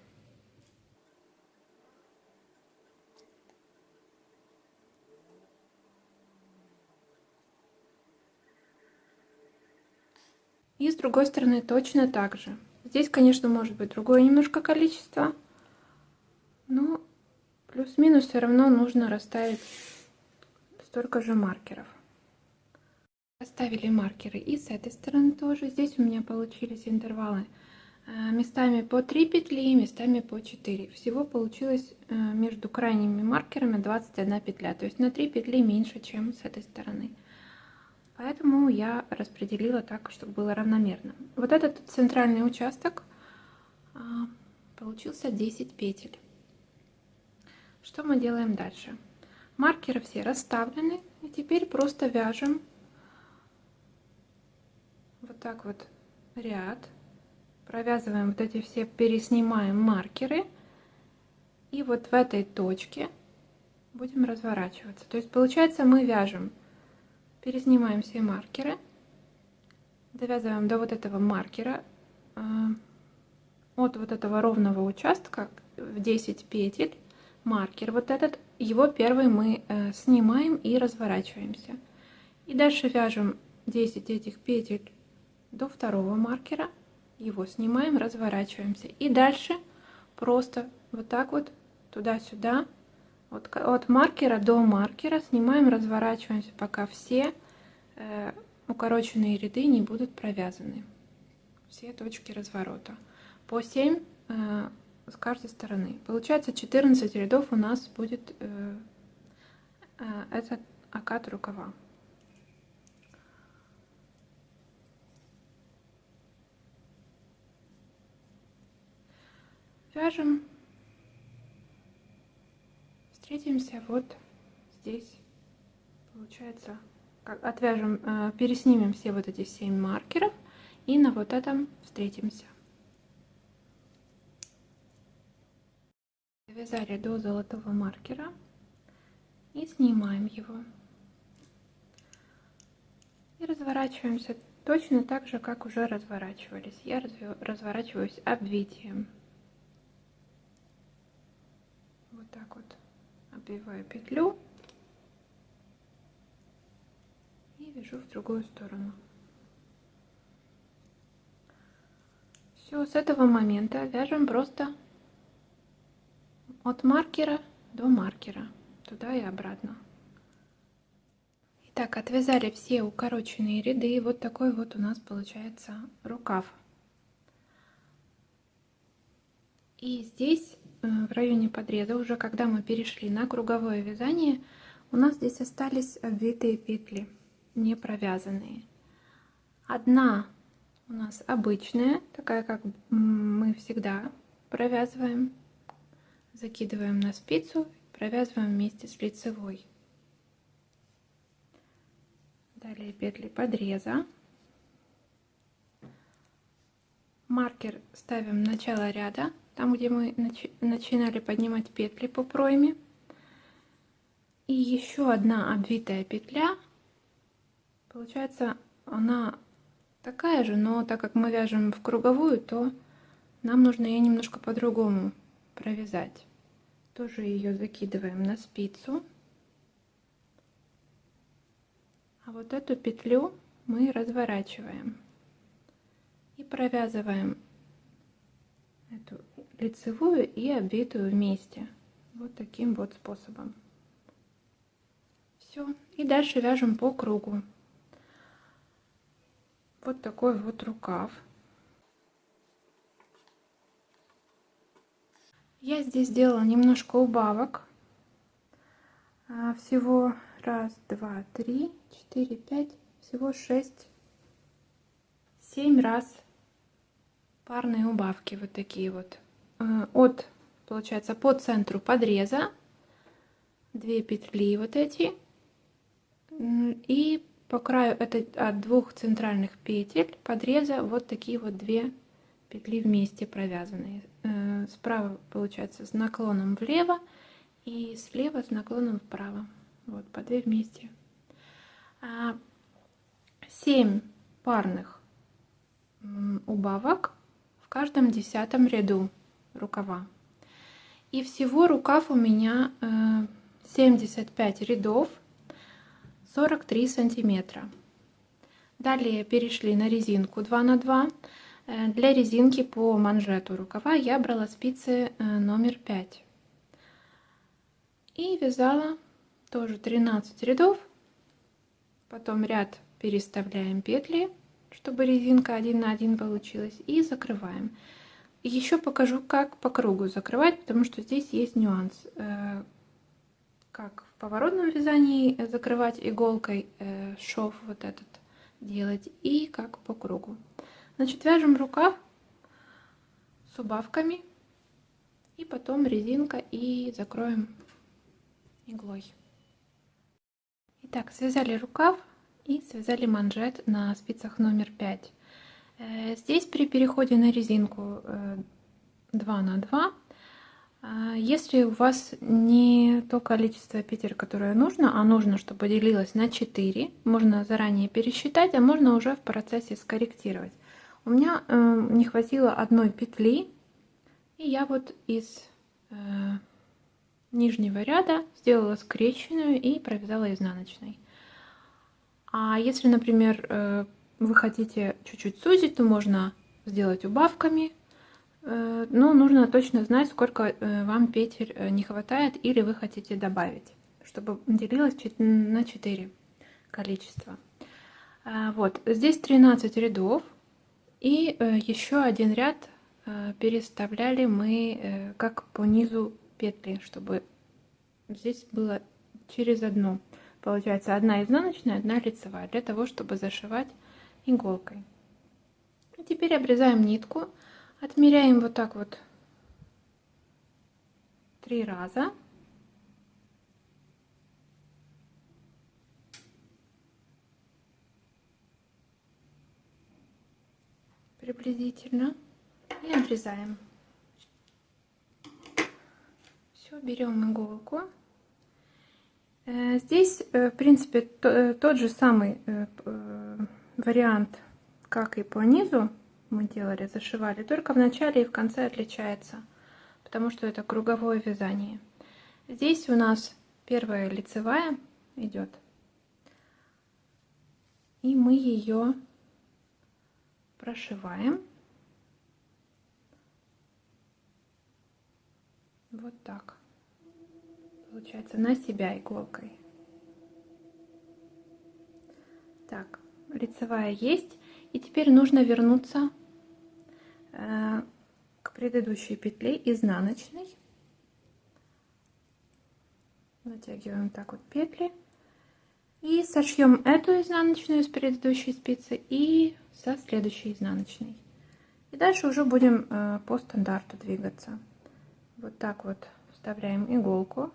И с другой стороны точно так же. Здесь, конечно, может быть другое немножко количество, но плюс-минус все равно нужно расставить столько же маркеров. Расставили маркеры и с этой стороны тоже. Здесь у меня получились интервалы местами по 3 петли, местами по 4. Всего получилось между крайними маркерами 21 петля, то есть на 3 петли меньше, чем с этой стороны. Поэтому я распределила так, чтобы было равномерно. Вот этот центральный участок получился 10 петель. Что мы делаем дальше? Маркеры все расставлены, и теперь просто вяжем вот так вот ряд, провязываем вот эти все, переснимаем маркеры, и вот в этой точке будем разворачиваться. То есть получается, мы вяжем, переснимаем все маркеры, довязываем до вот этого маркера, от вот этого ровного участка в 10 петель маркер вот этот, его первый мы снимаем и разворачиваемся. И дальше вяжем 10 этих петель до второго маркера, его снимаем, разворачиваемся. И дальше просто вот так вот туда-сюда, вот от маркера до маркера снимаем, разворачиваемся, пока все укороченные ряды не будут провязаны. Все точки разворота. По 7 с каждой стороны. Получается 14 рядов у нас будет этот окат рукава. Вяжем. Встретимся вот здесь. Получается, отвяжем, переснимем все вот эти 7 маркеров и на вот этом встретимся. Довязали до золотого маркера и снимаем его. И разворачиваемся точно так же, как уже разворачивались. Я разворачиваюсь обвитием. Вот так вот обвиваю петлю и и вяжу в другую сторону. Все, с этого момента вяжем просто от маркера до маркера, туда и обратно. Итак, отвязали все укороченные ряды, и вот такой вот у нас получается рукав. И здесь в районе подреза, уже когда мы перешли на круговое вязание, у нас здесь остались обвитые петли, не провязанные. Одна у нас обычная, такая, как мы всегда провязываем. Закидываем на спицу, провязываем вместе с лицевой. Далее петли подреза. Маркер ставим в начало ряда, там, где мы начинали поднимать петли по пройме. И еще одна обвитая петля. Получается, она такая же, но так как мы вяжем в круговую, то нам нужно ее немножко по-другому провязать. Тоже ее закидываем на спицу. А вот эту петлю мы разворачиваем и провязываем эту лицевую и обвитую вместе. Вот таким вот способом. Все. И дальше вяжем по кругу. Вот такой вот рукав. Я здесь сделала немножко убавок. Всего 1, 2, 3, 4, 5, всего 6, 7 раз парные убавки. Вот такие вот. От, получается, по центру подреза 2 петли вот эти. И по краю это от 2 центральных петель подреза вот такие вот 2 петли вместе провязанные. Справа получается с наклоном влево и слева с наклоном вправо. Вот по 2 вместе. 7 парных убавок в каждом 10-м ряду рукава. И всего рукав у меня 75 рядов, 43 сантиметра. Далее перешли на резинку 2 на 2. Для резинки по манжету рукава я брала спицы номер 5. И вязала тоже 13 рядов. Потом ряд переставляем петли, чтобы резинка 1 на 1 получилась. И закрываем. Еще покажу, как по кругу закрывать, потому что здесь есть нюанс. Как в поворотном вязании закрывать иголкой шов вот этот делать, и как по кругу. Значит, вяжем рукав с убавками, и потом резинка, и закроем иглой. Итак, связали рукав и связали манжет на спицах номер 5. Здесь при переходе на резинку 2 на 2, если у вас не то количество петель, которое нужно, а нужно, чтобы делилось на 4, можно заранее пересчитать, а можно уже в процессе скорректировать. У меня не хватило одной петли, и я вот из нижнего ряда сделала скрещенную и провязала изнаночной. А если, например, вы хотите чуть-чуть сузить, то можно сделать убавками. Но нужно точно знать, сколько вам петель не хватает или вы хотите добавить, чтобы делилось на 4 количества. Вот здесь 13 рядов, и еще один ряд переставляли мы как по низу петли, чтобы здесь было через одну. Получается, одна изнаночная, одна лицевая, для того, чтобы зашивать иголкой. И теперь обрезаем нитку, отмеряем вот так вот 3 раза. Приблизительно. И обрезаем. Все, берем иголку. Здесь, в принципе, тот же самый вариант, как и по низу мы делали, зашивали, только в начале и в конце отличается, потому что это круговое вязание. Здесь у нас первая лицевая идет. и мы ее прошиваем вот так, получается, на себя иголкой. Так, лицевая есть, и теперь нужно вернуться к предыдущей петле изнаночной. Натягиваем так вот петли и сошьем эту изнаночную с предыдущей спицы и со следующей изнаночной. И дальше уже будем по стандарту двигаться. Вот так вот вставляем иголку.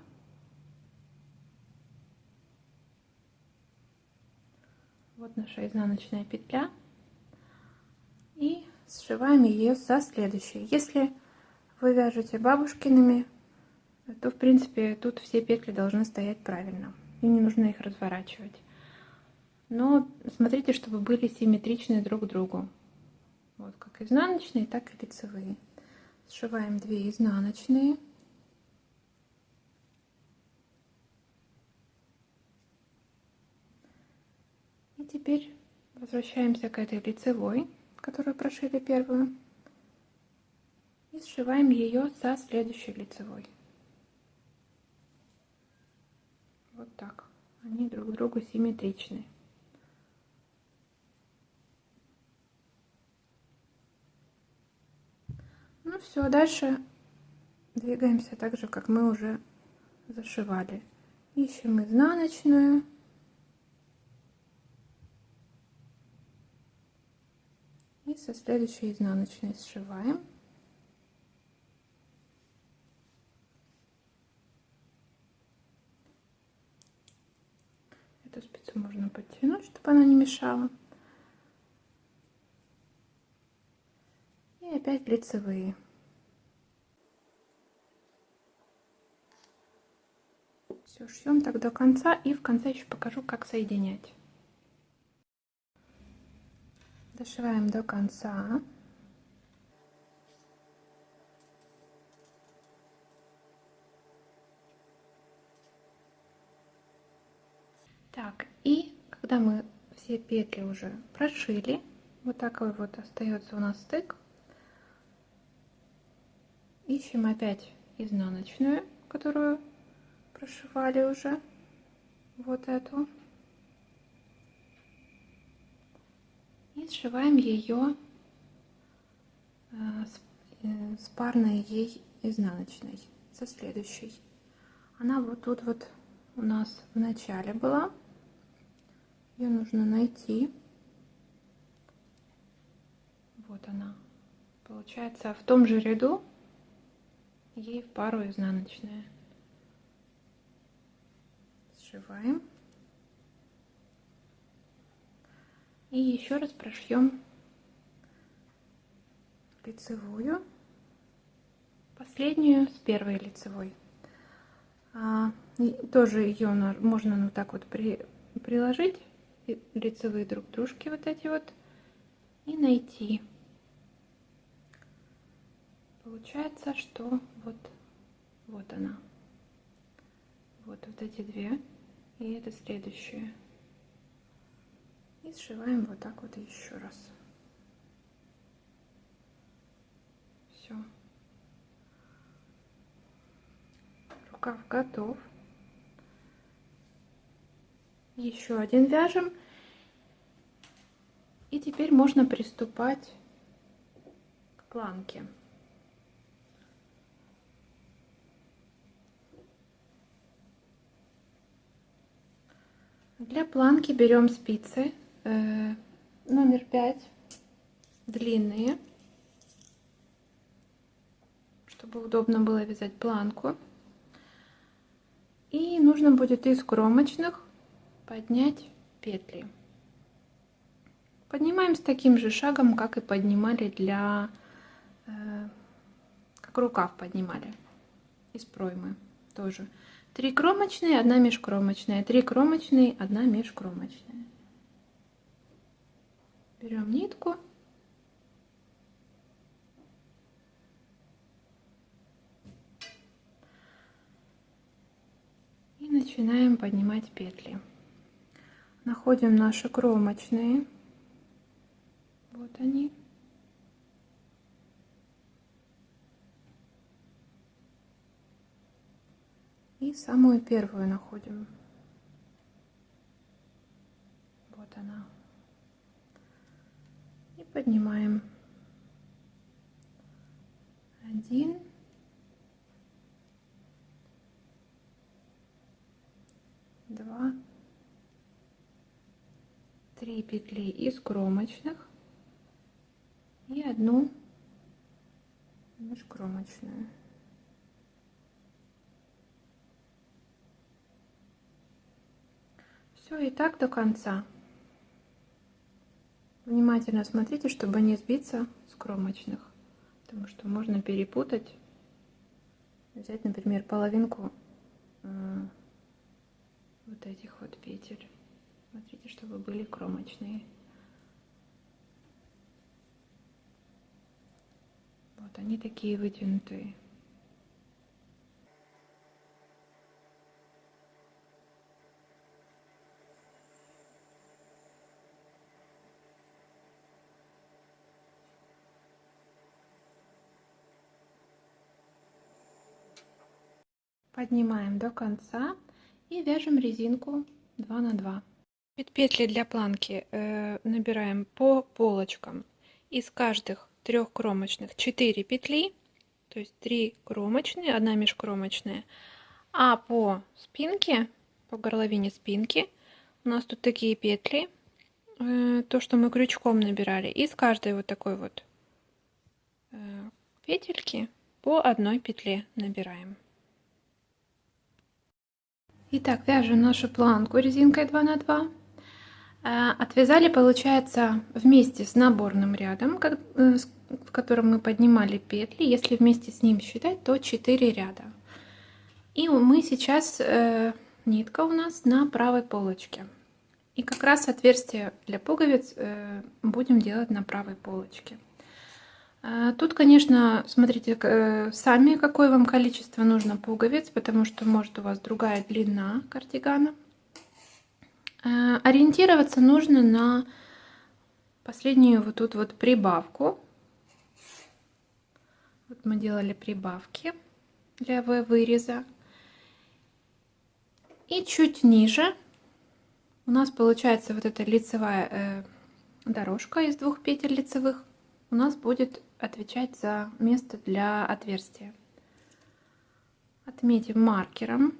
Вот наша изнаночная петля. И сшиваем ее со следующей. Если вы вяжете бабушкиными, то в принципе тут все петли должны стоять правильно. И не нужно их разворачивать. Но смотрите, чтобы были симметричны друг к другу. Вот как изнаночные, так и лицевые. Сшиваем 2 изнаночные. И теперь возвращаемся к этой лицевой, которую прошили первую. И сшиваем ее со следующей лицевой. Вот так. Они друг к другу симметричны. Ну все, дальше двигаемся так же, как мы уже зашивали. Ищем изнаночную. И со следующей изнаночной сшиваем. Эту спицу можно подтянуть, чтобы она не мешала. И опять лицевые. Все, шьем так до конца, и в конце еще покажу, как соединять. Дошиваем до конца. Так, и когда мы все петли уже прошили, вот такой вот остается у нас стык. Ищем опять изнаночную, которую прошивали уже, вот эту. И сшиваем ее с парной ей изнаночной, со следующей. Она вот тут вот у нас в начале была. Ее нужно найти. Вот она. Получается, в том же ряду ей в пару изнаночная. Сшиваем. И еще раз прошьем лицевую, последнюю с первой лицевой. Тоже ее можно вот так вот приложить, лицевые друг к дружке вот эти вот, и найти. Получается, что вот она. Вот эти 2, и это следующее. И сшиваем вот так вот еще раз. Все. Рукав готов. Еще один вяжем. И теперь можно приступать к планке. Для планки берем спицы номер 5, длинные, чтобы удобно было вязать планку. И нужно будет из кромочных поднять петли. Поднимаем с таким же шагом, как и поднимали как рукав поднимали из проймы. Тоже 3 кромочные, 1 межкромочная, 3 кромочные, 1 межкромочная. Берем нитку. И начинаем поднимать петли. находим наши кромочные. Вот они. И самую первую находим. Вот она. И поднимаем. 1, 2, 3 петли из кромочных и одну межкромочную. Все, и так до конца. Внимательно смотрите, чтобы не сбиться с кромочных, потому что можно перепутать. Взять, например, половинку вот этих вот петель. Смотрите, чтобы были кромочные. Вот они такие вытянутые. Поднимаем до конца и вяжем резинку 2 на 2. Петли для планки набираем по полочкам. Из каждых 3 кромочных 4 петли, то есть 3 кромочные, 1 межкромочная. А по спинке, по горловине спинки, у нас тут такие петли, то, что мы крючком набирали. Из каждой вот такой вот петельки по 1 петле набираем. Итак, вяжем нашу планку резинкой 2 на 2. Отвязали, получается, вместе с наборным рядом, в котором мы поднимали петли. Если вместе с ним считать, то 4 ряда. И мы сейчас, нитка у нас на правой полочке. И как раз отверстие для пуговиц будем делать на правой полочке. Тут, конечно, смотрите сами, какое вам количество нужно пуговиц, потому что может у вас другая длина кардигана. Ориентироваться нужно на последнюю вот тут вот прибавку. Вот мы делали прибавки для выреза. И чуть ниже у нас получается вот эта лицевая дорожка из 2 петель лицевых. У нас будет отвечать за место для отверстия. Отметим маркером.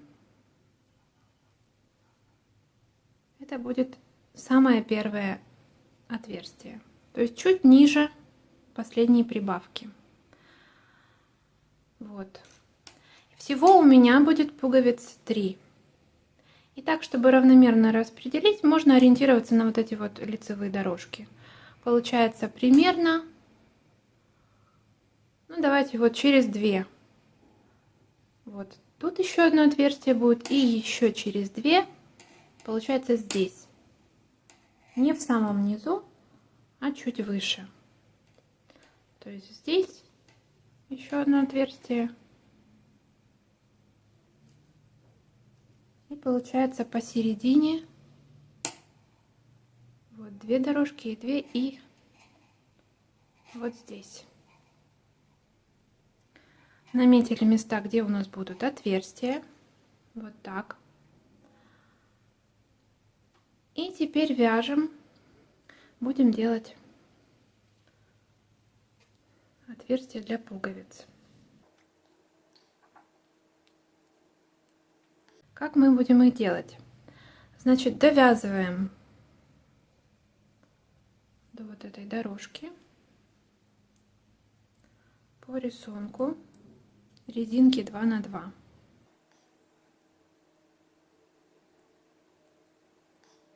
Это будет самое первое отверстие, то есть чуть ниже последней прибавки. Вот. Всего у меня будет пуговиц 3. И так, чтобы равномерно распределить, можно ориентироваться на вот эти вот лицевые дорожки. Получается примерно, ну давайте вот через 2. Вот тут еще одно отверстие будет, и еще через 2. Получается здесь. Не в самом низу, а чуть выше. То есть здесь еще одно отверстие. И получается посередине вот 2 дорожки и 2, и вот здесь. Наметили места, где у нас будут отверстия. Вот так. И теперь вяжем. Будем делать отверстия для пуговиц. Как мы будем их делать? Значит, довязываем до вот этой дорожки по рисунку резинки 2 на 2.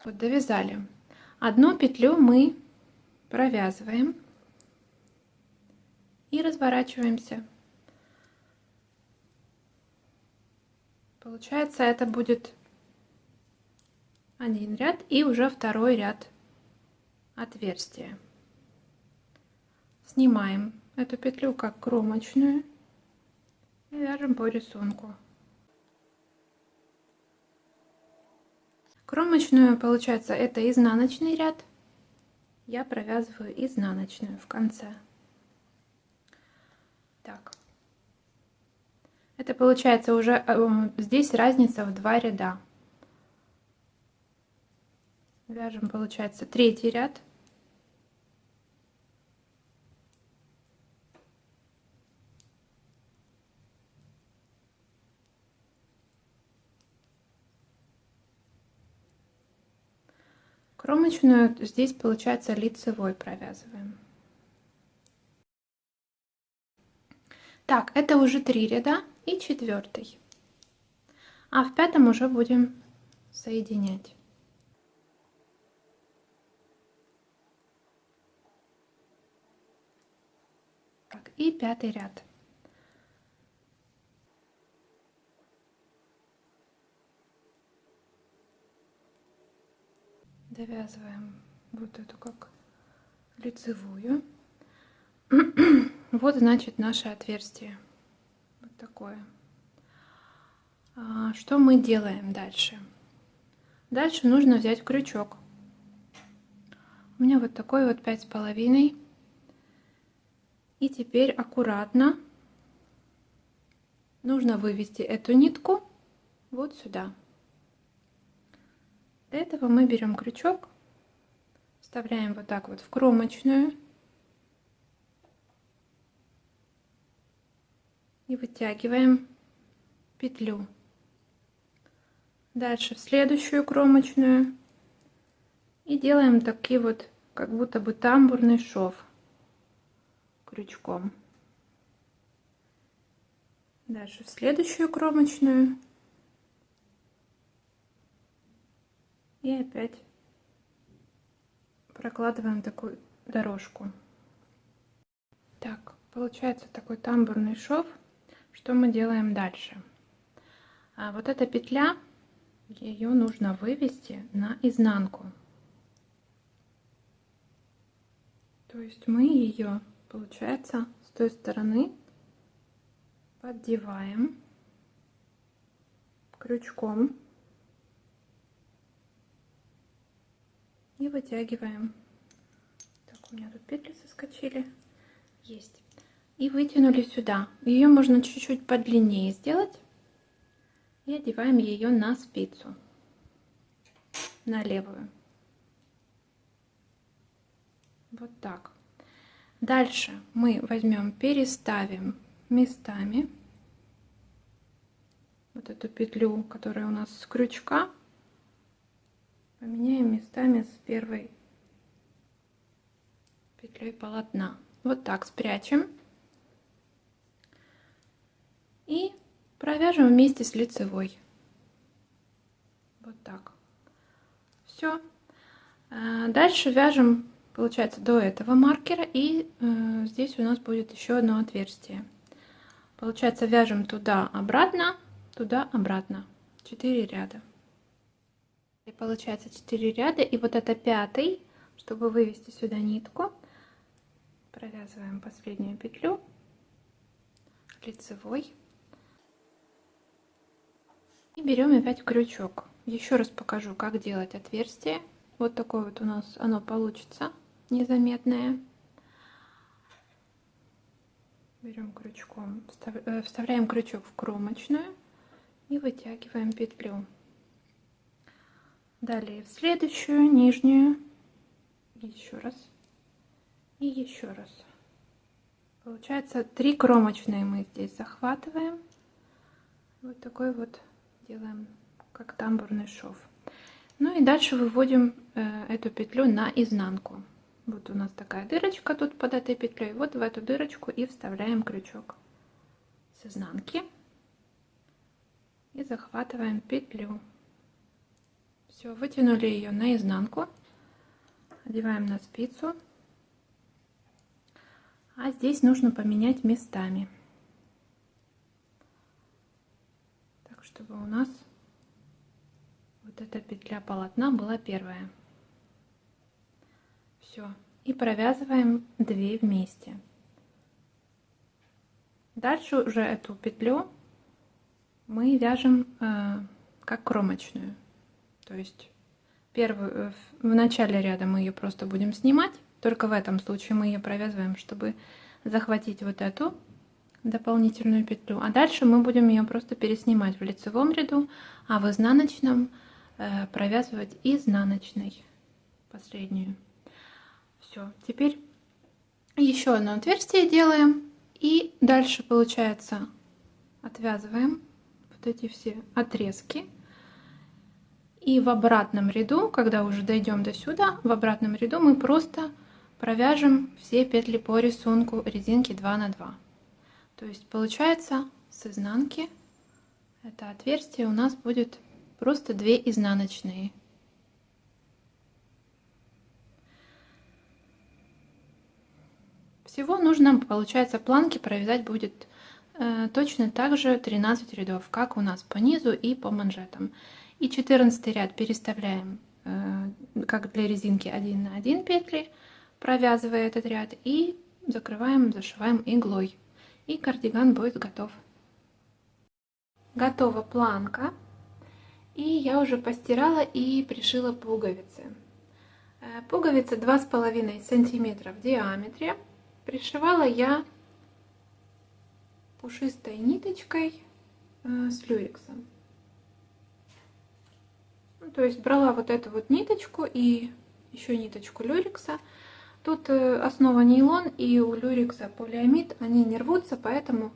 Вот довязали. Одну петлю мы провязываем и разворачиваемся. Получается, это будет один ряд и уже второй ряд отверстия. Снимаем эту петлю как кромочную и вяжем по рисунку. Кромочную, получается, это изнаночный ряд. Я провязываю изнаночную в конце. Так. Это получается уже здесь разница в 2 ряда. Вяжем, получается, 3-й ряд. Кромочную здесь, получается, лицевой провязываем. Так, это уже 3 ряда и 4-й. А в 5-м уже будем соединять. Так, и 5-й ряд. Довязываем вот эту как лицевую. Вот, значит, наше отверстие. Вот такое. Что мы делаем дальше? Дальше нужно взять крючок. У меня вот такой вот 5,5. И теперь аккуратно нужно вывести эту нитку вот сюда. Для этого мы берем крючок, вставляем вот так вот в кромочную и вытягиваем петлю. Дальше в следующую кромочную и делаем такие вот, как будто бы тамбурный шов крючком. Дальше в следующую кромочную и опять прокладываем такую дорожку. Так, получается такой тамбурный шов. Что мы делаем дальше? Вот эта петля, ее нужно вывести на изнанку. То есть мы ее, получается, с той стороны поддеваем крючком и вытягиваем. Так, у меня тут петли соскочили. Есть. И вытянули сюда. Ее можно чуть-чуть подлиннее сделать. И одеваем ее на спицу, на левую. Вот так. Дальше мы возьмем, переставим местами вот эту петлю, которая у нас с крючка, поменяем местами с первой петлей полотна. Вот так спрячем и провяжем вместе с лицевой. Вот так. Все. Дальше вяжем, получается, до этого маркера, и здесь у нас будет еще одно отверстие. Получается, вяжем туда-обратно, 4 ряда. И получается 4 ряда, и вот это 5-й, чтобы вывести сюда нитку, провязываем последнюю петлю лицевой и берем опять крючок. Еще раз покажу, как делать отверстие. Вот такое вот у нас оно получится, незаметное. Берем крючком, вставляем крючок в кромочную и вытягиваем петлю. Далее в следующую нижнюю, еще раз и еще раз. Получается 3 кромочные мы здесь захватываем. Вот такой вот делаем, как тамбурный шов. Ну и дальше выводим эту петлю на изнанку. Вот у нас такая дырочка тут под этой петлей. Вот в эту дырочку и вставляем крючок с изнанки и захватываем петлю. Все, вытянули ее наизнанку, одеваем на спицу, а здесь нужно поменять местами, так чтобы у нас вот эта петля полотна была первая. Все, и провязываем 2 вместе. Дальше уже эту петлю мы вяжем как кромочную. То есть в начале ряда мы ее просто будем снимать. Только в этом случае мы ее провязываем, чтобы захватить вот эту дополнительную петлю. А дальше мы будем ее просто переснимать в лицевом ряду, а в изнаночном провязывать изнаночной последнюю. Все, теперь еще одно отверстие делаем. И дальше, получается, отвязываем вот эти все отрезки. И в обратном ряду, когда уже дойдем до сюда, в обратном ряду мы просто провяжем все петли по рисунку резинки 2 на 2. То есть получается с изнанки это отверстие у нас будет просто 2 изнаночные. Всего нужно, получается, планки провязать будет точно так же 13 рядов, как у нас по низу и по манжетам. И 14 ряд переставляем, как для резинки, 1 на 1 петли, провязывая этот ряд, и закрываем, зашиваем иглой. И кардиган будет готов. Готова планка. И я уже постирала и пришила пуговицы. Пуговицы 2,5 сантиметра в диаметре. Пришивала я пушистой ниточкой с люрексом. То есть брала вот эту вот ниточку и еще ниточку люрекса. Тут основа нейлон, и у люрекса полиамид, они не рвутся, поэтому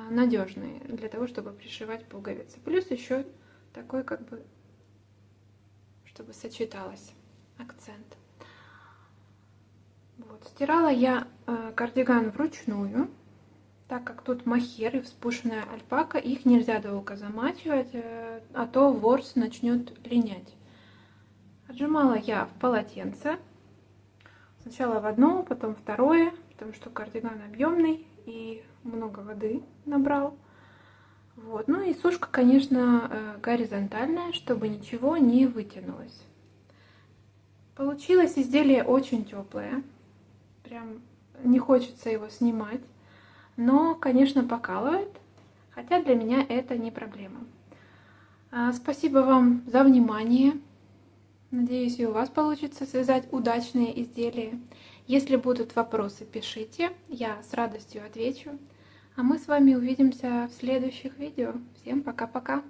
надежные для того, чтобы пришивать пуговицы. Плюс еще такой, как бы, чтобы сочеталось акцент. Вот. Стирала я кардиган вручную, так как тут мохер и вспушенная альпака, их нельзя долго замачивать, а то ворс начнет линять. Отжимала я в полотенце, сначала в одно, потом второе, потому что кардиган объемный и много воды набрал. Вот. Ну и сушка, конечно, горизонтальная, чтобы ничего не вытянулось. Получилось изделие очень теплое, прям не хочется его снимать, но, конечно, покалывает, хотя для меня это не проблема. Спасибо вам за внимание. Надеюсь, и у вас получится связать удачные изделия. Если будут вопросы, пишите, я с радостью отвечу. А мы с вами увидимся в следующих видео. Всем пока-пока!